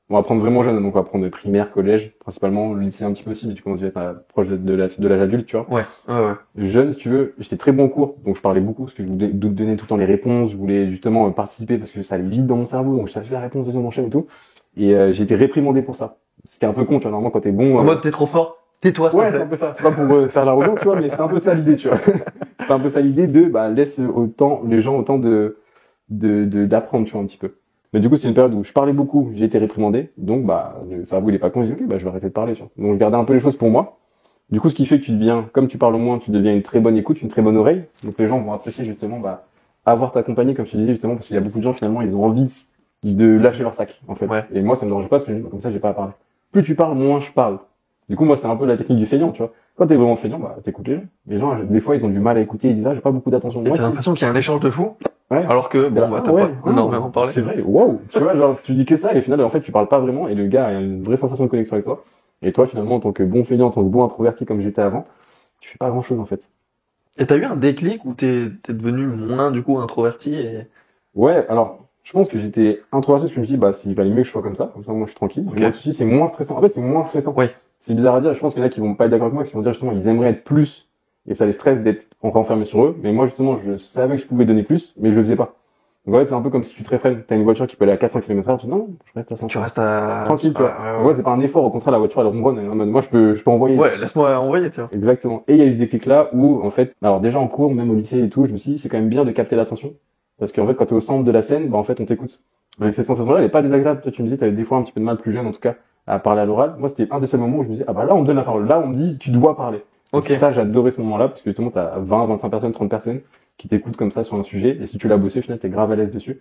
on va prendre vraiment jeune. Donc on va prendre primaire, collège, principalement, le lycée un petit peu aussi, mais tu commences à être proche de l'âge adulte, tu vois. Ouais. Jeune, si tu veux, j'étais très bon en cours, donc je parlais beaucoup, parce que je voulais donner tout le temps les réponses, je voulais justement participer, parce que ça allait vite dans mon cerveau, donc je cherchais la réponse, deuxième enchaîne et tout. Et j'ai été réprimandé pour ça. C'était un peu con, tu vois, normalement quand t'es bon... En mode, t'es trop fort, tais-toi, s'il te Ouais, c'est plaît. un peu ça. C'est pas pour faire l'arrogant, tu vois, mais c'est un peu ça l'idée, tu vois. C'est un peu ça l'idée de, laisse les gens autant d'apprendre, tu vois, un petit peu. Mais du coup, c'est une période où je parlais beaucoup, j'ai été réprimandé, donc le cerveau il est pas con, il dit ok, je vais arrêter de parler, tu vois. Donc je gardais un peu les choses pour moi. Du coup, ce qui fait que tu deviens, comme tu parles au moins, tu deviens une très bonne écoute, une très bonne oreille. Donc les gens vont apprécier justement avoir ta compagnie, comme je te disais justement, parce qu'il y a beaucoup de gens finalement, ils ont envie de lâcher leur sac, en fait. Ouais. Et moi, ça me dérange pas, parce que comme ça, j'ai pas à parler. Plus tu parles, moins je parle. Du coup, moi, c'est un peu la technique du feignant, tu vois. Quand t'es vraiment feignant, t'écoutes les gens. Les gens, des fois, ils ont du mal à écouter, ils disent j'ai pas beaucoup d'attention. Et Moi, t'as l'impression qu'il y a un échange de fou, ouais. alors que, bon, t'as pas énormément parlé. C'est vrai, waouh. Tu vois, genre, tu dis que ça, et au final, en fait, tu parles pas vraiment, et le gars a une vraie sensation de connexion avec toi. Et toi, finalement, en tant que bon feignant, en tant que bon introverti comme j'étais avant, tu fais pas grand chose, en fait. Et t'as eu un déclic où t'es devenu moins, du coup, introverti et... Ouais, alors, je pense que j'étais introverti parce que je me dis, s'il valait mieux que je sois comme ça moi, je suis tranquille. Ok. Moi, le souci, c'est moins stressant. En fait, c'est moins stressant. Oui. C'est bizarre à dire, je pense qu'il y en a qui vont pas être d'accord avec moi, qui vont dire justement, ils aimeraient être plus, et ça les stresse d'être encore enfermés sur eux. Mais moi, justement, je savais que je pouvais donner plus, mais je le faisais pas. Donc, en fait, c'est un peu comme si tu te réfrènes. T'as une voiture qui peut aller à 400 km/h, tu dis, non, je reste à 100. Tu restes à... Tranquille, tu vois. Ouais. C'est pas un effort, au contraire, la voiture, elle ronronne, elle est en mode, moi, je peux envoyer. Ouais, laisse-moi envoyer, tu vois. Exactement. Et il y a eu ce déclic-là où, en fait, alors déjà en cours, même au lycée et tout, je me suis dit, c'est quand même bien de capter l'attention. Parce qu'en fait, quand t'es au centre de la scène, en fait, on t'écoute. Donc cette sensation-là, elle est pas désagréable. Toi, tu me disais, t'avais des fois un petit peu de mal, plus jeune en tout cas, à parler à l'oral. Moi, c'était un des seuls moments où je me disais, là, on me donne la parole. Là, on me dit, tu dois parler. Ok. Et ça, j'adorais ce moment-là, parce que justement, t'as 20, 25 personnes, 30 personnes qui t'écoutent comme ça sur un sujet. Et si tu l'as bossé, au final, t'es grave à l'aise dessus.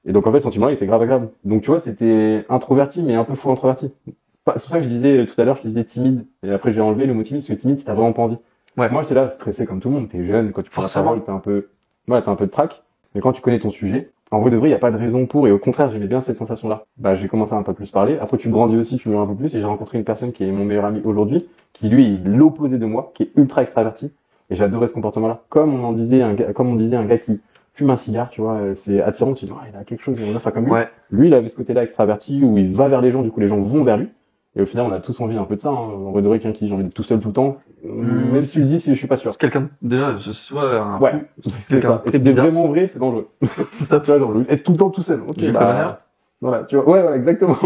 Et donc, en fait, ce sentiment-là, il était grave agréable. Donc, tu vois, c'était introverti, mais un peu fou introverti. C'est pour ça que je disais tout à l'heure, je disais timide. Et après, j'ai enlevé le mot timide, parce que timide, si t'as vraiment pas envie. Ouais. Moi, j'étais là, stressé comme tout le monde. T'es jeune, quand tu prends la parole, t'as un peu de trac. Mais quand tu connais ton sujet, en vrai de vrai, il y a pas de raison pour, et au contraire, j'aimais bien cette sensation-là. J'ai commencé à un peu plus parler. Après, tu grandis aussi, tu mûris un peu plus, et j'ai rencontré une personne qui est mon meilleur ami aujourd'hui, qui lui est l'opposé de moi, qui est ultra extraverti. Et j'adorais ce comportement-là. Comme on disait un gars qui fume un cigare, tu vois, c'est attirant, tu te dis, il a quelque chose, on a fait comme lui. Ouais. Lui, il avait ce côté-là extraverti, où il va vers les gens, du coup, les gens vont vers lui. Et au final, on a tous envie un peu de ça, hein. En vrai de vrai, quelqu'un qui dit j'ai envie d'être tout seul tout le temps. Même si tu le dis, je suis pas sûr. Quelqu'un, déjà, soit un Ouais. fou, C'est ça. Et c'est vraiment vrai, c'est dangereux. Ça, tu vois, genre, être tout le temps tout seul. Ok, J'ai fait manière. voilà, tu vois. Ouais, exactement.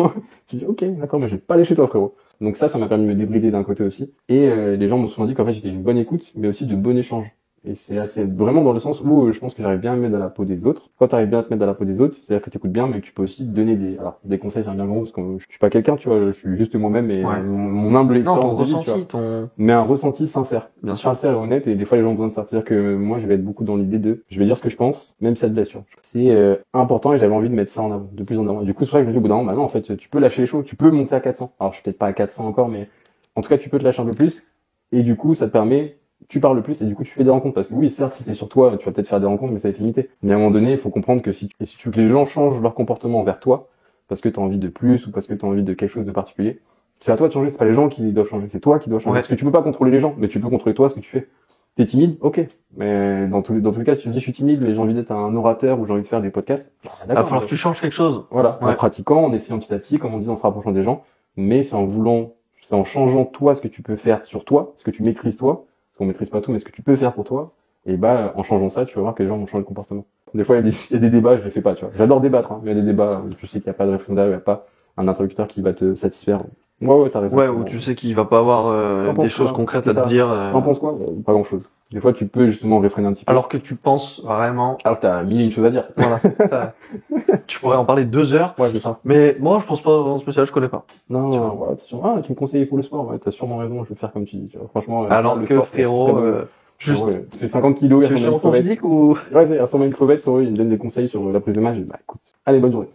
Tu dis, ok, d'accord, mais je vais pas aller chez toi, frérot. Donc ça m'a permis de me débrider d'un côté aussi. Et les gens m'ont souvent dit qu'en fait, j'étais une bonne écoute, mais aussi de bon échange. Et c'est assez vraiment dans le sens où je pense que j'arrive bien à me mettre dans la peau des autres. Quand t'arrives bien à te mettre dans la peau des autres, c'est-à-dire que t'écoutes bien, mais que tu peux aussi donner des conseils, c'est un bien gros, parce que je suis pas quelqu'un, tu vois, je suis juste moi-même et Ouais. mon humble expérience ton de vie, ressenti, tu vois. Mais un ressenti sincère. Bien sûr. Sincère et honnête, et des fois les gens ont besoin de ça. C'est-à-dire que moi, je vais être beaucoup dans l'idée de, je vais dire ce que je pense, même si ça te blesse, tu vois. C'est important et j'avais envie de mettre ça en avant, de plus en avant. Et du coup, c'est vrai que je me dis au bout d'un moment, non, en fait, tu peux lâcher les choses, tu peux monter à 400. Alors, je suis peut-être pas à 400 encore, mais en tout cas, tu peux te lâcher un peu plus, et du coup, ça te permet, tu parles plus, et du coup, tu fais des rencontres. Parce que oui, certes, si t'es sur toi, tu vas peut-être faire des rencontres, mais ça va être limité. Mais à un moment donné, il faut comprendre que si tu veux que les gens changent leur comportement envers toi, parce que t'as envie de plus, ou parce que t'as envie de quelque chose de particulier, c'est à toi de changer, c'est pas les gens qui doivent changer, c'est toi qui dois changer. Ouais. Parce que tu peux pas contrôler les gens, mais tu peux contrôler toi, ce que tu fais. T'es timide, ok. Mais dans tous les cas, si tu me dis je suis timide, mais j'ai envie d'être un orateur ou j'ai envie de faire des podcasts, Il va falloir que tu changes quelque chose. voilà, Ouais. en pratiquant, en essayant petit à petit, comme on dit, en se rapprochant des gens, mais c'est en changeant toi ce que tu peux faire sur toi, ce que tu maîtrises toi, parce qu'on maîtrise pas tout, mais ce que tu peux faire pour toi, et en changeant ça, tu vas voir que les gens vont changer de comportement. Des fois, il y a des débats, je les fais pas, tu vois. J'adore débattre, hein, mais il y a des débats, tu sais qu'il y a pas de référendum, il y a pas un interlocuteur qui va te satisfaire. Ouais, t'as raison. Ouais, où tu sais qu'il va pas avoir des choses concrètes à te dire. T'en penses quoi? Pas grand chose. Des fois, tu peux justement réfréner un petit peu. Alors que tu penses vraiment. Alors t'as mille et une choses à dire. Voilà. Tu pourrais en parler 2 heures. Ouais, c'est ça. Mais moi, je pense pas en spécial, je connais pas. Non, Tu vois. ouais, attention. Tu me conseillais pour le sport, ouais, t'as sûrement raison, je vais faire comme tu dis, tu vois. Franchement, Alors le que sport, c'est frérot, très bon. Juste, Ouais, tu fais 50 kilos, il tu es ressemble à sur une ton crevette. physique ou? Ouais, il ressemble à une crevette, frérot, il me donne des conseils sur la prise de main, je dis, bah, écoute, allez, bonne journée.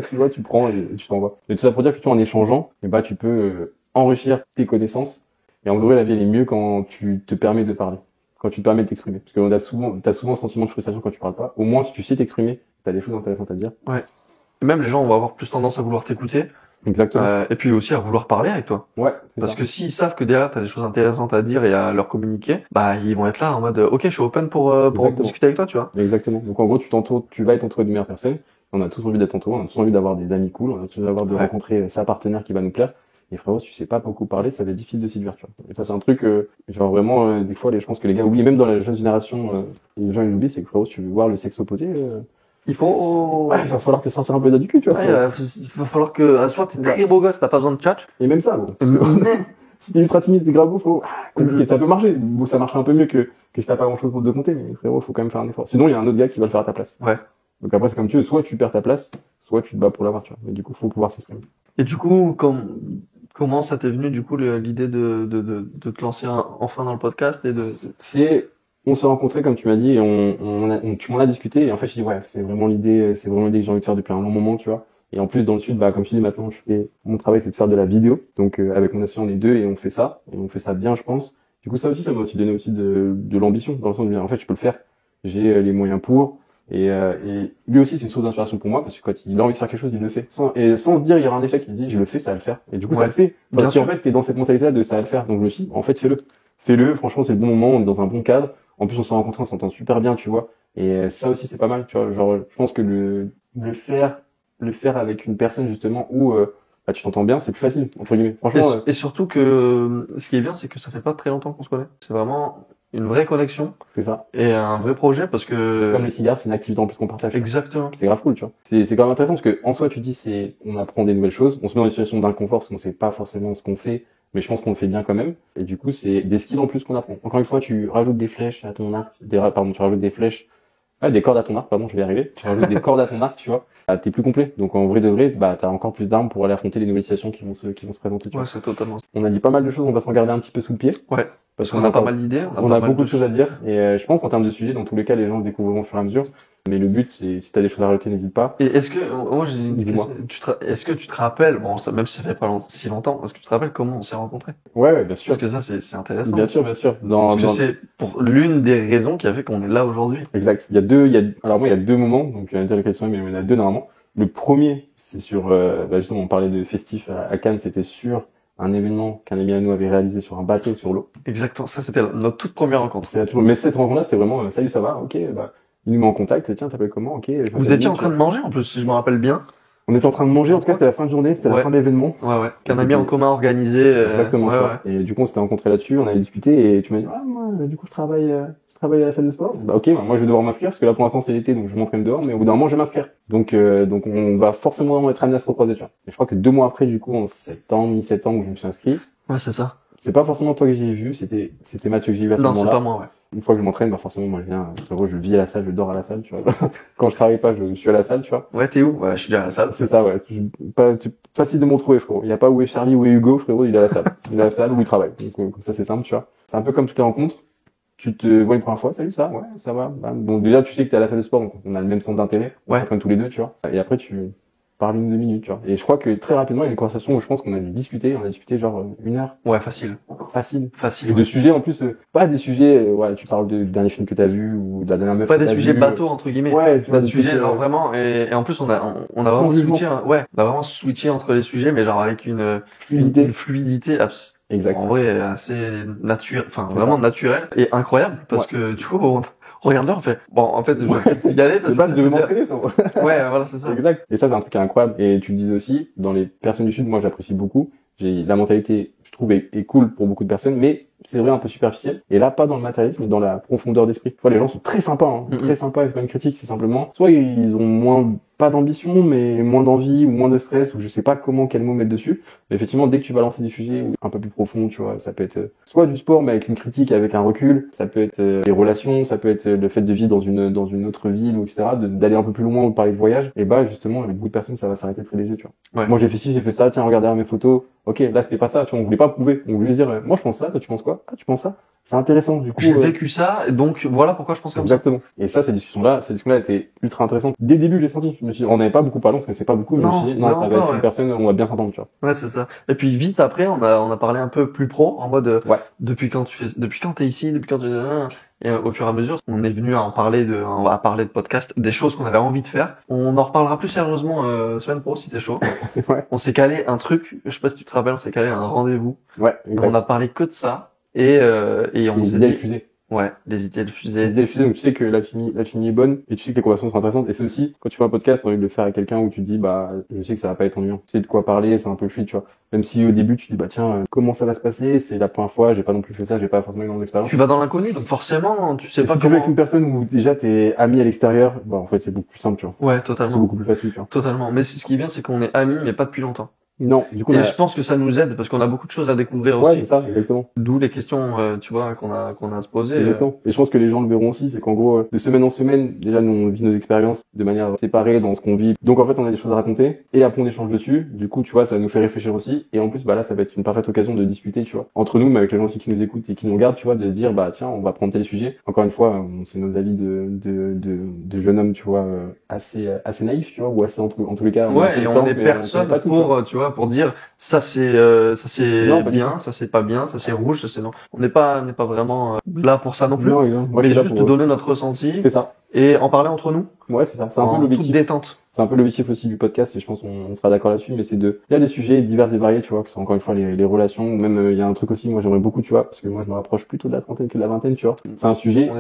Tu vois, tu prends et tu t'envoies. Et tout ça pour dire que tu vois, en échangeant, et bah, tu peux enrichir tes connaissances. Et en vrai, la vie, elle est mieux quand tu te permets de parler. Quand tu te permets de t'exprimer. Parce que t'as souvent un sentiment de frustration quand tu parles pas. Au moins, si tu sais t'exprimer, t'as des choses intéressantes à dire. Ouais. Et même les gens vont avoir plus tendance à vouloir t'écouter, Exactement. et puis aussi à vouloir parler avec toi. Ouais, c'est Parce ça. que s'ils savent que derrière t'as des choses intéressantes à dire et à leur communiquer, bah ils vont être là en mode ok, je suis open pour Exactement. discuter avec toi, tu vois. Exactement. Donc, en gros, tu vas être entouré de meilleures personnes. On a tous envie d'être entouré, on a tous envie d'avoir des amis cool, on a tous envie d'avoir de Ouais. rencontrer sa partenaire qui va nous plaire. Et frérot, si tu sais pas beaucoup parler, ça va être difficile de séduire, tu vois. Et ça, c'est un truc, genre vraiment, des fois, je pense que les gars oublient, même dans la jeune génération, les gens ils oublient, c'est que frérot, si tu veux voir le sexe opposé, Il faut. ouais, il va falloir te sortir un peu du cul, tu vois. Ouais, frérot. il va falloir que soit t'es très beau gosse, t'as pas besoin de tchatch. Et même ça, bon. Mais Si t'es ultra timide, t'es grave beau, frérot, compliqué. Ça peut marcher. Bon, ça marche un peu mieux que si t'as pas grand chose pour te compter, mais frérot, faut quand même faire un effort. Sinon, il y a un autre gars qui va le faire à ta place. ouais. Donc après, c'est comme tu veux, soit tu perds ta place, soit tu te bats pour l'avoir, tu vois. Mais du coup, faut pouvoir s'exprimer. Et du coup, comment ça t'est venu du coup l'idée de te lancer enfin dans le podcast et On s'est rencontrés, comme tu m'as dit, et tu m'en as discuté, et en fait, je dis, ouais, c'est vraiment l'idée que j'ai envie de faire depuis un long moment, tu vois. Et en plus, dans le sud, bah, comme je dis, maintenant, mon travail, c'est de faire de la vidéo. Donc, avec mon associé, on est deux, et on fait ça. Et on fait ça bien, je pense. Du coup, ça aussi, ça m'a aussi donné aussi de l'ambition, dans le sens de dire, en fait, je peux le faire. J'ai les moyens pour. Et lui aussi, c'est une source d'inspiration pour moi, parce que quand il a envie de faire quelque chose, il le fait. Sans se dire, il y aura un échec, il dit, je le fais, ça va le faire. Et du coup, ça Ouais. le fait. Bien Parce sûr. qu'en fait, t'es dans cette mentalité-là de ça va le faire. Donc, je me suis dit, en fait, fais-le. Fais-le, franchement, c'est le bon moment, on est dans un bon cadre. En plus, on s'est rencontrés, on s'entend super bien, tu vois. Et ça aussi, c'est pas mal, tu vois. Genre, je pense que le faire avec une personne, justement, où bah, tu t'entends bien, c'est plus facile, entre guillemets. Franchement, Et surtout que ce qui est bien, c'est que ça fait pas très longtemps qu'on se connaît. C'est vraiment une vraie connexion c'est ça. et un vrai projet parce C'est que comme le cigare, c'est une activité en plus qu'on partage. exactement. C'est grave cool, tu vois. C'est quand même intéressant parce que, en soi, tu dis, on apprend des nouvelles choses, on se met dans des situations d'inconfort parce qu'on sait pas forcément ce qu'on fait, mais je pense qu'on le fait bien quand même. Et du coup, c'est des skills en plus qu'on apprend. Encore une fois, tu rajoutes des flèches à ton arc, tu rajoutes des flèches, des cordes à ton arc, pardon, je vais y arriver. Tu rajoutes des cordes à ton arc, tu vois. Bah, t'es plus complet. Donc, en vrai de vrai, bah, t'as encore plus d'armes pour aller affronter les nouvelles situations qui vont se présenter, tu Ouais, vois. c'est totalement ça. On a dit pas mal de choses, on va s'en garder un petit peu sous le pied. Ouais. Parce On a pas encore- mal d'idées, on a pas mal beaucoup de choses à dire. Et je pense, en termes de sujets, dans tous les cas, les gens le découvriront au fur et à mesure. Mais le but, c'est, si t'as des choses à rajouter, n'hésite pas. Et est-ce que, moi j'ai une Dis-moi. question. Est-ce que tu te rappelles, bon, même si ça fait pas si longtemps, est-ce que tu te rappelles comment on s'est rencontrés? Ouais, bien sûr. Parce que ça, c'est intéressant. Bien sûr, bien sûr. Parce que c'est pour l'une des raisons qui a fait qu'on est là aujourd'hui. Exact. Alors moi, il y a deux moments, donc je vais dire lesquels sont, mais il y en a deux normalement. Le premier, c'est sur, justement, on parlait de festif à Cannes, c'était sur un événement qu'un ami à nous avait réalisé sur un bateau sur l'eau. Exactement. Ça, c'était notre toute première rencontre. Mais cette rencontre-là, c'était vraiment, salut, ça va? Ok, bah, il nous met en contact, tiens, t'appelles comment? Ok. Vous étiez en train de manger, en plus, si je me rappelle bien. On était en train de manger, en tout cas, c'était la fin de journée, c'était la Ouais. fin de l'événement. Ouais. Qu'un ami en commun organisé. Exactement. Ouais, tu vois. Et du coup, on s'était rencontrés là-dessus, on avait discuté, et tu m'as dit, ah, moi, du coup, je travaille à la salle de sport. Bah, ok, bah, moi, je vais devoir m'inscrire, parce que là, pour l'instant, c'est l'été, donc je m'entraîne dehors, mais au bout d'un moment, je vais m'inscrire. Donc, on va forcément être amené à se recroiser, tu vois. Et je crois que 2 mois après, du coup, en mi-septembre, je me suis inscrit. Ouais, c'est ça. C'est pas forcément toi que j'ai vu, c'était Mathieu que j'ai vu à ce Non, c'est moment-là. pas moi, ouais. Une fois que je m'entraîne, bah, forcément, moi, je vis à la salle, je dors à la salle, tu vois. Quand je travaille pas, je suis à la salle, tu vois. Ouais, t'es où? Ouais, je suis déjà à la salle. C'est ça, ouais. Facile de me retrouver, frérot. Il y a pas où est Charlie, où est Hugo, frérot, il est à la salle. Il est à la salle où il travaille. Donc, comme ça, c'est simple, tu vois. C'est un peu comme toutes les rencontres. Tu te vois une première fois, salut, ça, ouais, ça va. Bah, donc, déjà, tu sais que t'es à la salle de sport, donc on a le même centre d'intérêt. On Ouais. s'entraîne tous les deux, tu vois. Et après, tu parles 1 ou 2 minutes, tu vois. Et je crois que très rapidement, il y a une conversation où je pense qu'on a dû discuter. On a discuté genre 1 heure. Ouais, facile. Facile. Facile. Et de sujets, en plus, pas des sujets, ouais, tu parles du dernier film que t'as vu ou de la dernière meuf Pas que des t'as sujets vue. bateaux, entre guillemets. Ouais, tu vois, Des des sujets, trucs, genre vraiment, et en plus, on a Sans vraiment jugement. switché, on a vraiment switché entre les sujets, mais genre avec une fluidité. fluidité Exact. en vrai, assez naturelle, enfin, C'est vraiment ça. naturelle et incroyable, parce que, du coup, on regarde là, on fait, bon, en fait, je vais peut-être y aller, De parce base, que je devais ça veut m'entraîner, frérot. dire- ouais, voilà, c'est ça. Exact. Et ça, c'est un truc incroyable. Et tu le disais aussi, dans les personnes du Sud, moi, j'apprécie beaucoup. La mentalité, je trouve, est cool pour beaucoup de personnes, mais c'est vrai, un peu superficielle. Et là, pas dans le matérialisme, mais dans la profondeur d'esprit. Tu vois, les gens sont très sympas, hein. Mhm. Très sympas, et c'est pas une critique, c'est simplement, soit ils ont pas d'ambition, mais moins d'envie, ou moins de stress, ou je sais pas quel mot mettre dessus. Mais effectivement, dès que tu vas lancer des sujets un peu plus profonds, tu vois, ça peut être soit du sport, mais avec une critique, avec un recul, ça peut être des relations, ça peut être le fait de vivre dans une autre ville, ou etc., d'aller un peu plus loin, ou de parler de voyage. Et bah, justement, avec beaucoup de personnes, ça va s'arrêter très léger, tu vois. Ouais. Moi, j'ai fait ci, j'ai fait ça, tiens, regardez mes photos. Ok, là, c'était pas ça, tu vois, on voulait pas prouver. On voulait dire, moi, je pense ça, toi, tu penses quoi? Ah, tu penses ça? c'est intéressant, du coup. J'ai vécu ça, et donc voilà pourquoi je pense comme ça. Exactement. Et ça, cette discussion-là étaient ultra intéressantes. Dès le début, j'ai senti. Je me suis dit, on n'avait pas beaucoup parlé, parce que c'est pas beaucoup, mais je me suis dit, non, ça va être une personne, on va bien s'entendre, tu vois. Ouais, c'est ça. Et puis vite après, on a parlé un peu plus pro, en mode, depuis quand t'es ici, depuis quand tu, et au fur et à mesure, on est venu à parler de podcast, des choses qu'on avait envie de faire. On en reparlera plus sérieusement, semaine pro, si t'es chaud. Ouais. On s'est calé un truc, je sais pas si tu te rappelles, on s'est calé un rendez-vous. Ouais, exact. On a parlé que de ça, et on s'est dit, fusée. ouais, les idées de fusée. Les idées de fusée, donc tu sais que la chimie est bonne, et tu sais que les conversations sont intéressantes, et c'est aussi, quand tu fais un podcast, t'as envie de le faire avec quelqu'un où tu te dis, bah, je sais que ça va pas être ennuyant. Tu sais de quoi parler, c'est un peu fluide, tu vois. Même si au début, tu te dis, bah, tiens, comment ça va se passer? C'est la première fois, j'ai pas non plus fait ça, j'ai pas forcément une grande expérience. Tu vas dans l'inconnu, donc forcément, tu sais pas si tu veux avec une personne où déjà t'es ami à l'extérieur, bah, en fait, c'est beaucoup plus simple, tu vois. Ouais, totalement. C'est beaucoup plus facile, tu vois. Totalement. Mais ce qui est bien, c'est qu'on est amis, mais pas depuis longtemps. Non, du coup, et je pense que ça nous aide parce qu'on a beaucoup de choses à découvrir aussi. Ouais, c'est ça, exactement. D'où les questions, tu vois, qu'on a à se poser. Exactement. Et je pense que les gens le verront aussi, c'est qu'en gros, de semaine en semaine, déjà, nous, on vit nos expériences de manière séparée dans ce qu'on vit. Donc, en fait, on a des choses à raconter, et après, on échange dessus. Du coup, tu vois, ça nous fait réfléchir aussi. Et en plus, bah là, ça va être une parfaite occasion de discuter, tu vois, entre nous, mais avec les gens aussi qui nous écoutent et qui nous regardent, tu vois, de se dire, bah, tiens, on va prendre tel sujet. Encore une fois, c'est nos avis de jeunes hommes, tu vois, assez naïfs, tu vois, ou assez, en tous les cas. Ouais, et on est personne pour, tu vois, pour dire, ça c'est bien, ça c'est pas bien, ça c'est rouge, ça c'est non. On n'est pas vraiment là pour ça non plus. Non, mais juste donner notre ressenti. C'est ça. Et en parler entre nous. Ouais, c'est ça. C'est un peu l'objectif. Toute détente. C'est un peu l'objectif aussi du podcast et je pense qu'on sera d'accord là-dessus, mais c'est il y a des sujets divers et variés, tu vois, que ce soit encore une fois les relations, ou même il y a un truc aussi, moi j'aimerais beaucoup, tu vois, parce que moi je me rapproche plutôt de la trentaine que de la vingtaine, tu vois. C'est un sujet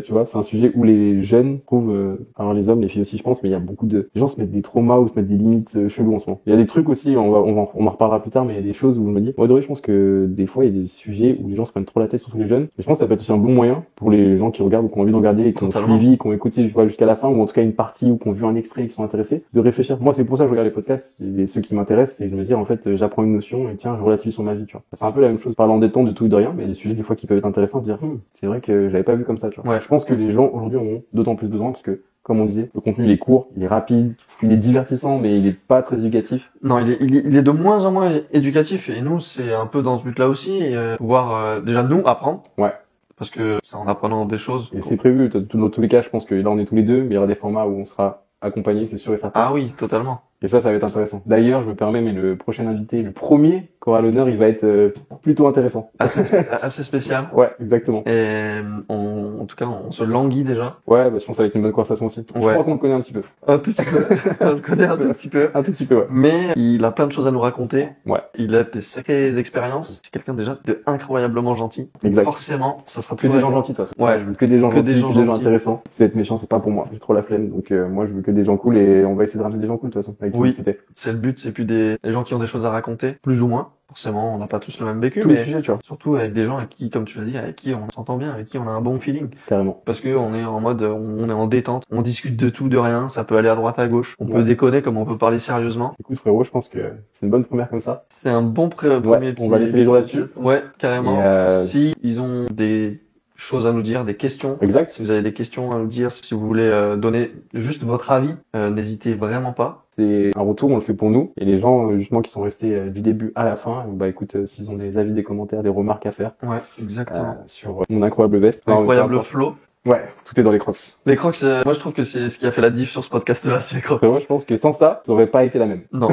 tu vois, c'est un sujet où les jeunes trouvent, alors les hommes, les filles aussi je pense, mais il y a beaucoup de les gens se mettent des traumas ou se mettent des limites chelous en ce moment. Il y a des trucs aussi, on en reparlera plus tard, mais il y a des choses où je me dis, moi je pense que des fois il y a des sujets où les gens se prennent trop la tête, surtout les jeunes. Et je pense que ça peut être aussi un bon moyen pour les gens qui regardent ou qui ont envie de regarder et qui ont suivi, qui ont écouté, tu vois, jusqu'à la fin ou en tout cas une partie ou qui ont vu un extrait et qui sont intéressés, de réfléchir. Moi, c'est pour ça que je regarde les podcasts et ceux qui m'intéressent, c'est de me dire, en fait, j'apprends une notion et tiens, je relativise sur ma vie, tu vois. C'est un peu la même chose, parlant des temps de tout et de rien, mais il y a des sujets, des fois, qui peuvent être intéressants, de dire, c'est vrai que j'avais pas vu comme ça, tu vois. Ouais. Je pense que les gens, aujourd'hui, ont d'autant plus besoin parce que, comme on disait, le contenu, il est court, il est rapide, il est divertissant, mais il est pas très éducatif. Non, il est de moins en moins éducatif et nous, c'est un peu dans ce but-là aussi, pouvoir, déjà nous apprendre. Ouais. Parce que c'est en apprenant des choses. Et c'est prévu, dans tous les cas, je pense que là, on est tous les deux, mais il y aura des formats où on sera accompagné, c'est sûr et certain. Ah oui, totalement. Et ça va être intéressant. D'ailleurs, je me permets, mais le prochain invité, le premier qui aura l'honneur, il va être plutôt intéressant. Assez spécial. Ouais, exactement. Et en tout cas, on se languit déjà. Ouais, bah, je pense que ça va être une bonne conversation aussi. Je crois qu'on le connaît un petit peu. Un petit peu. On le connaît un tout petit peu. Un tout petit peu, ouais. Mais il a plein de choses à nous raconter. Ouais. Il a des sacrées expériences. C'est quelqu'un déjà de incroyablement gentil. Exact. Forcément, ça sera que des gens gentils, de toute façon. Ouais. Je veux que des gens gentils, que des gens intéressants. Si être méchant, c'est pas pour moi. J'ai trop la flemme. Donc, moi, je veux que des gens cool et on va essayer de ramener des gens cool, de toute façon, avec qui discuter. C'est le but, c'est plus des gens qui ont des choses à raconter, plus ou moins. Forcément, on n'a pas tous le même vécu, tous mais les sujets, tu vois. Surtout avec des gens avec qui, comme tu l'as dit, avec qui on s'entend bien, avec qui on a un bon feeling. Carrément. Parce que on est en mode, on est en détente, on discute de tout, de rien, ça peut aller à droite, à gauche. On peut déconner comme on peut parler sérieusement. Écoute, frérot, je pense que c'est une bonne première comme ça. C'est un bon premier on va laisser les gens là-dessus. Ouais, carrément. Si ils ont des choses à nous dire, des questions. Exact. Si vous avez des questions à nous dire, si vous voulez donner juste votre avis, n'hésitez vraiment pas. C'est un retour, on le fait pour nous. Et les gens, justement, qui sont restés du début à la fin, bah écoute, s'ils ont des avis, des commentaires, des remarques à faire. Ouais, exactement. Sur mon incroyable veste. Incroyable flow. Ouais, tout est dans les crocs. Les crocs, moi je trouve que c'est ce qui a fait la diff sur ce podcast-là, c'est les crocs. Moi je pense que sans ça, ça aurait pas été la même. Non,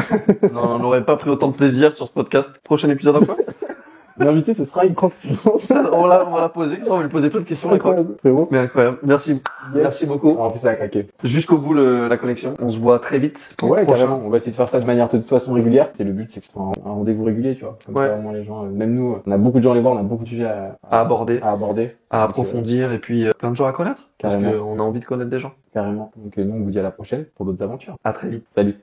on n'aurait pas pris autant de plaisir sur ce podcast. Prochain épisode en quoi? L'invité, ce sera une crocs. On va la poser, on va lui poser plein de questions, les crocs. Mais incroyable. Merci. Merci beaucoup. En plus, ça a craqué. Jusqu'au bout, la connexion. On se voit très vite. Ouais, carrément. On va essayer de faire ça de manière de toute façon régulière. C'est le but, c'est que ce soit un rendez-vous régulier, tu vois. Comme ça, au moins les gens, même nous, on a beaucoup de gens à les voir, on a beaucoup de sujets à aborder. À approfondir, et puis plein de gens à connaître. Carrément. Parce qu'on a envie de connaître des gens. Carrément. Donc, nous, on vous dit à la prochaine pour d'autres aventures. À très vite. Salut.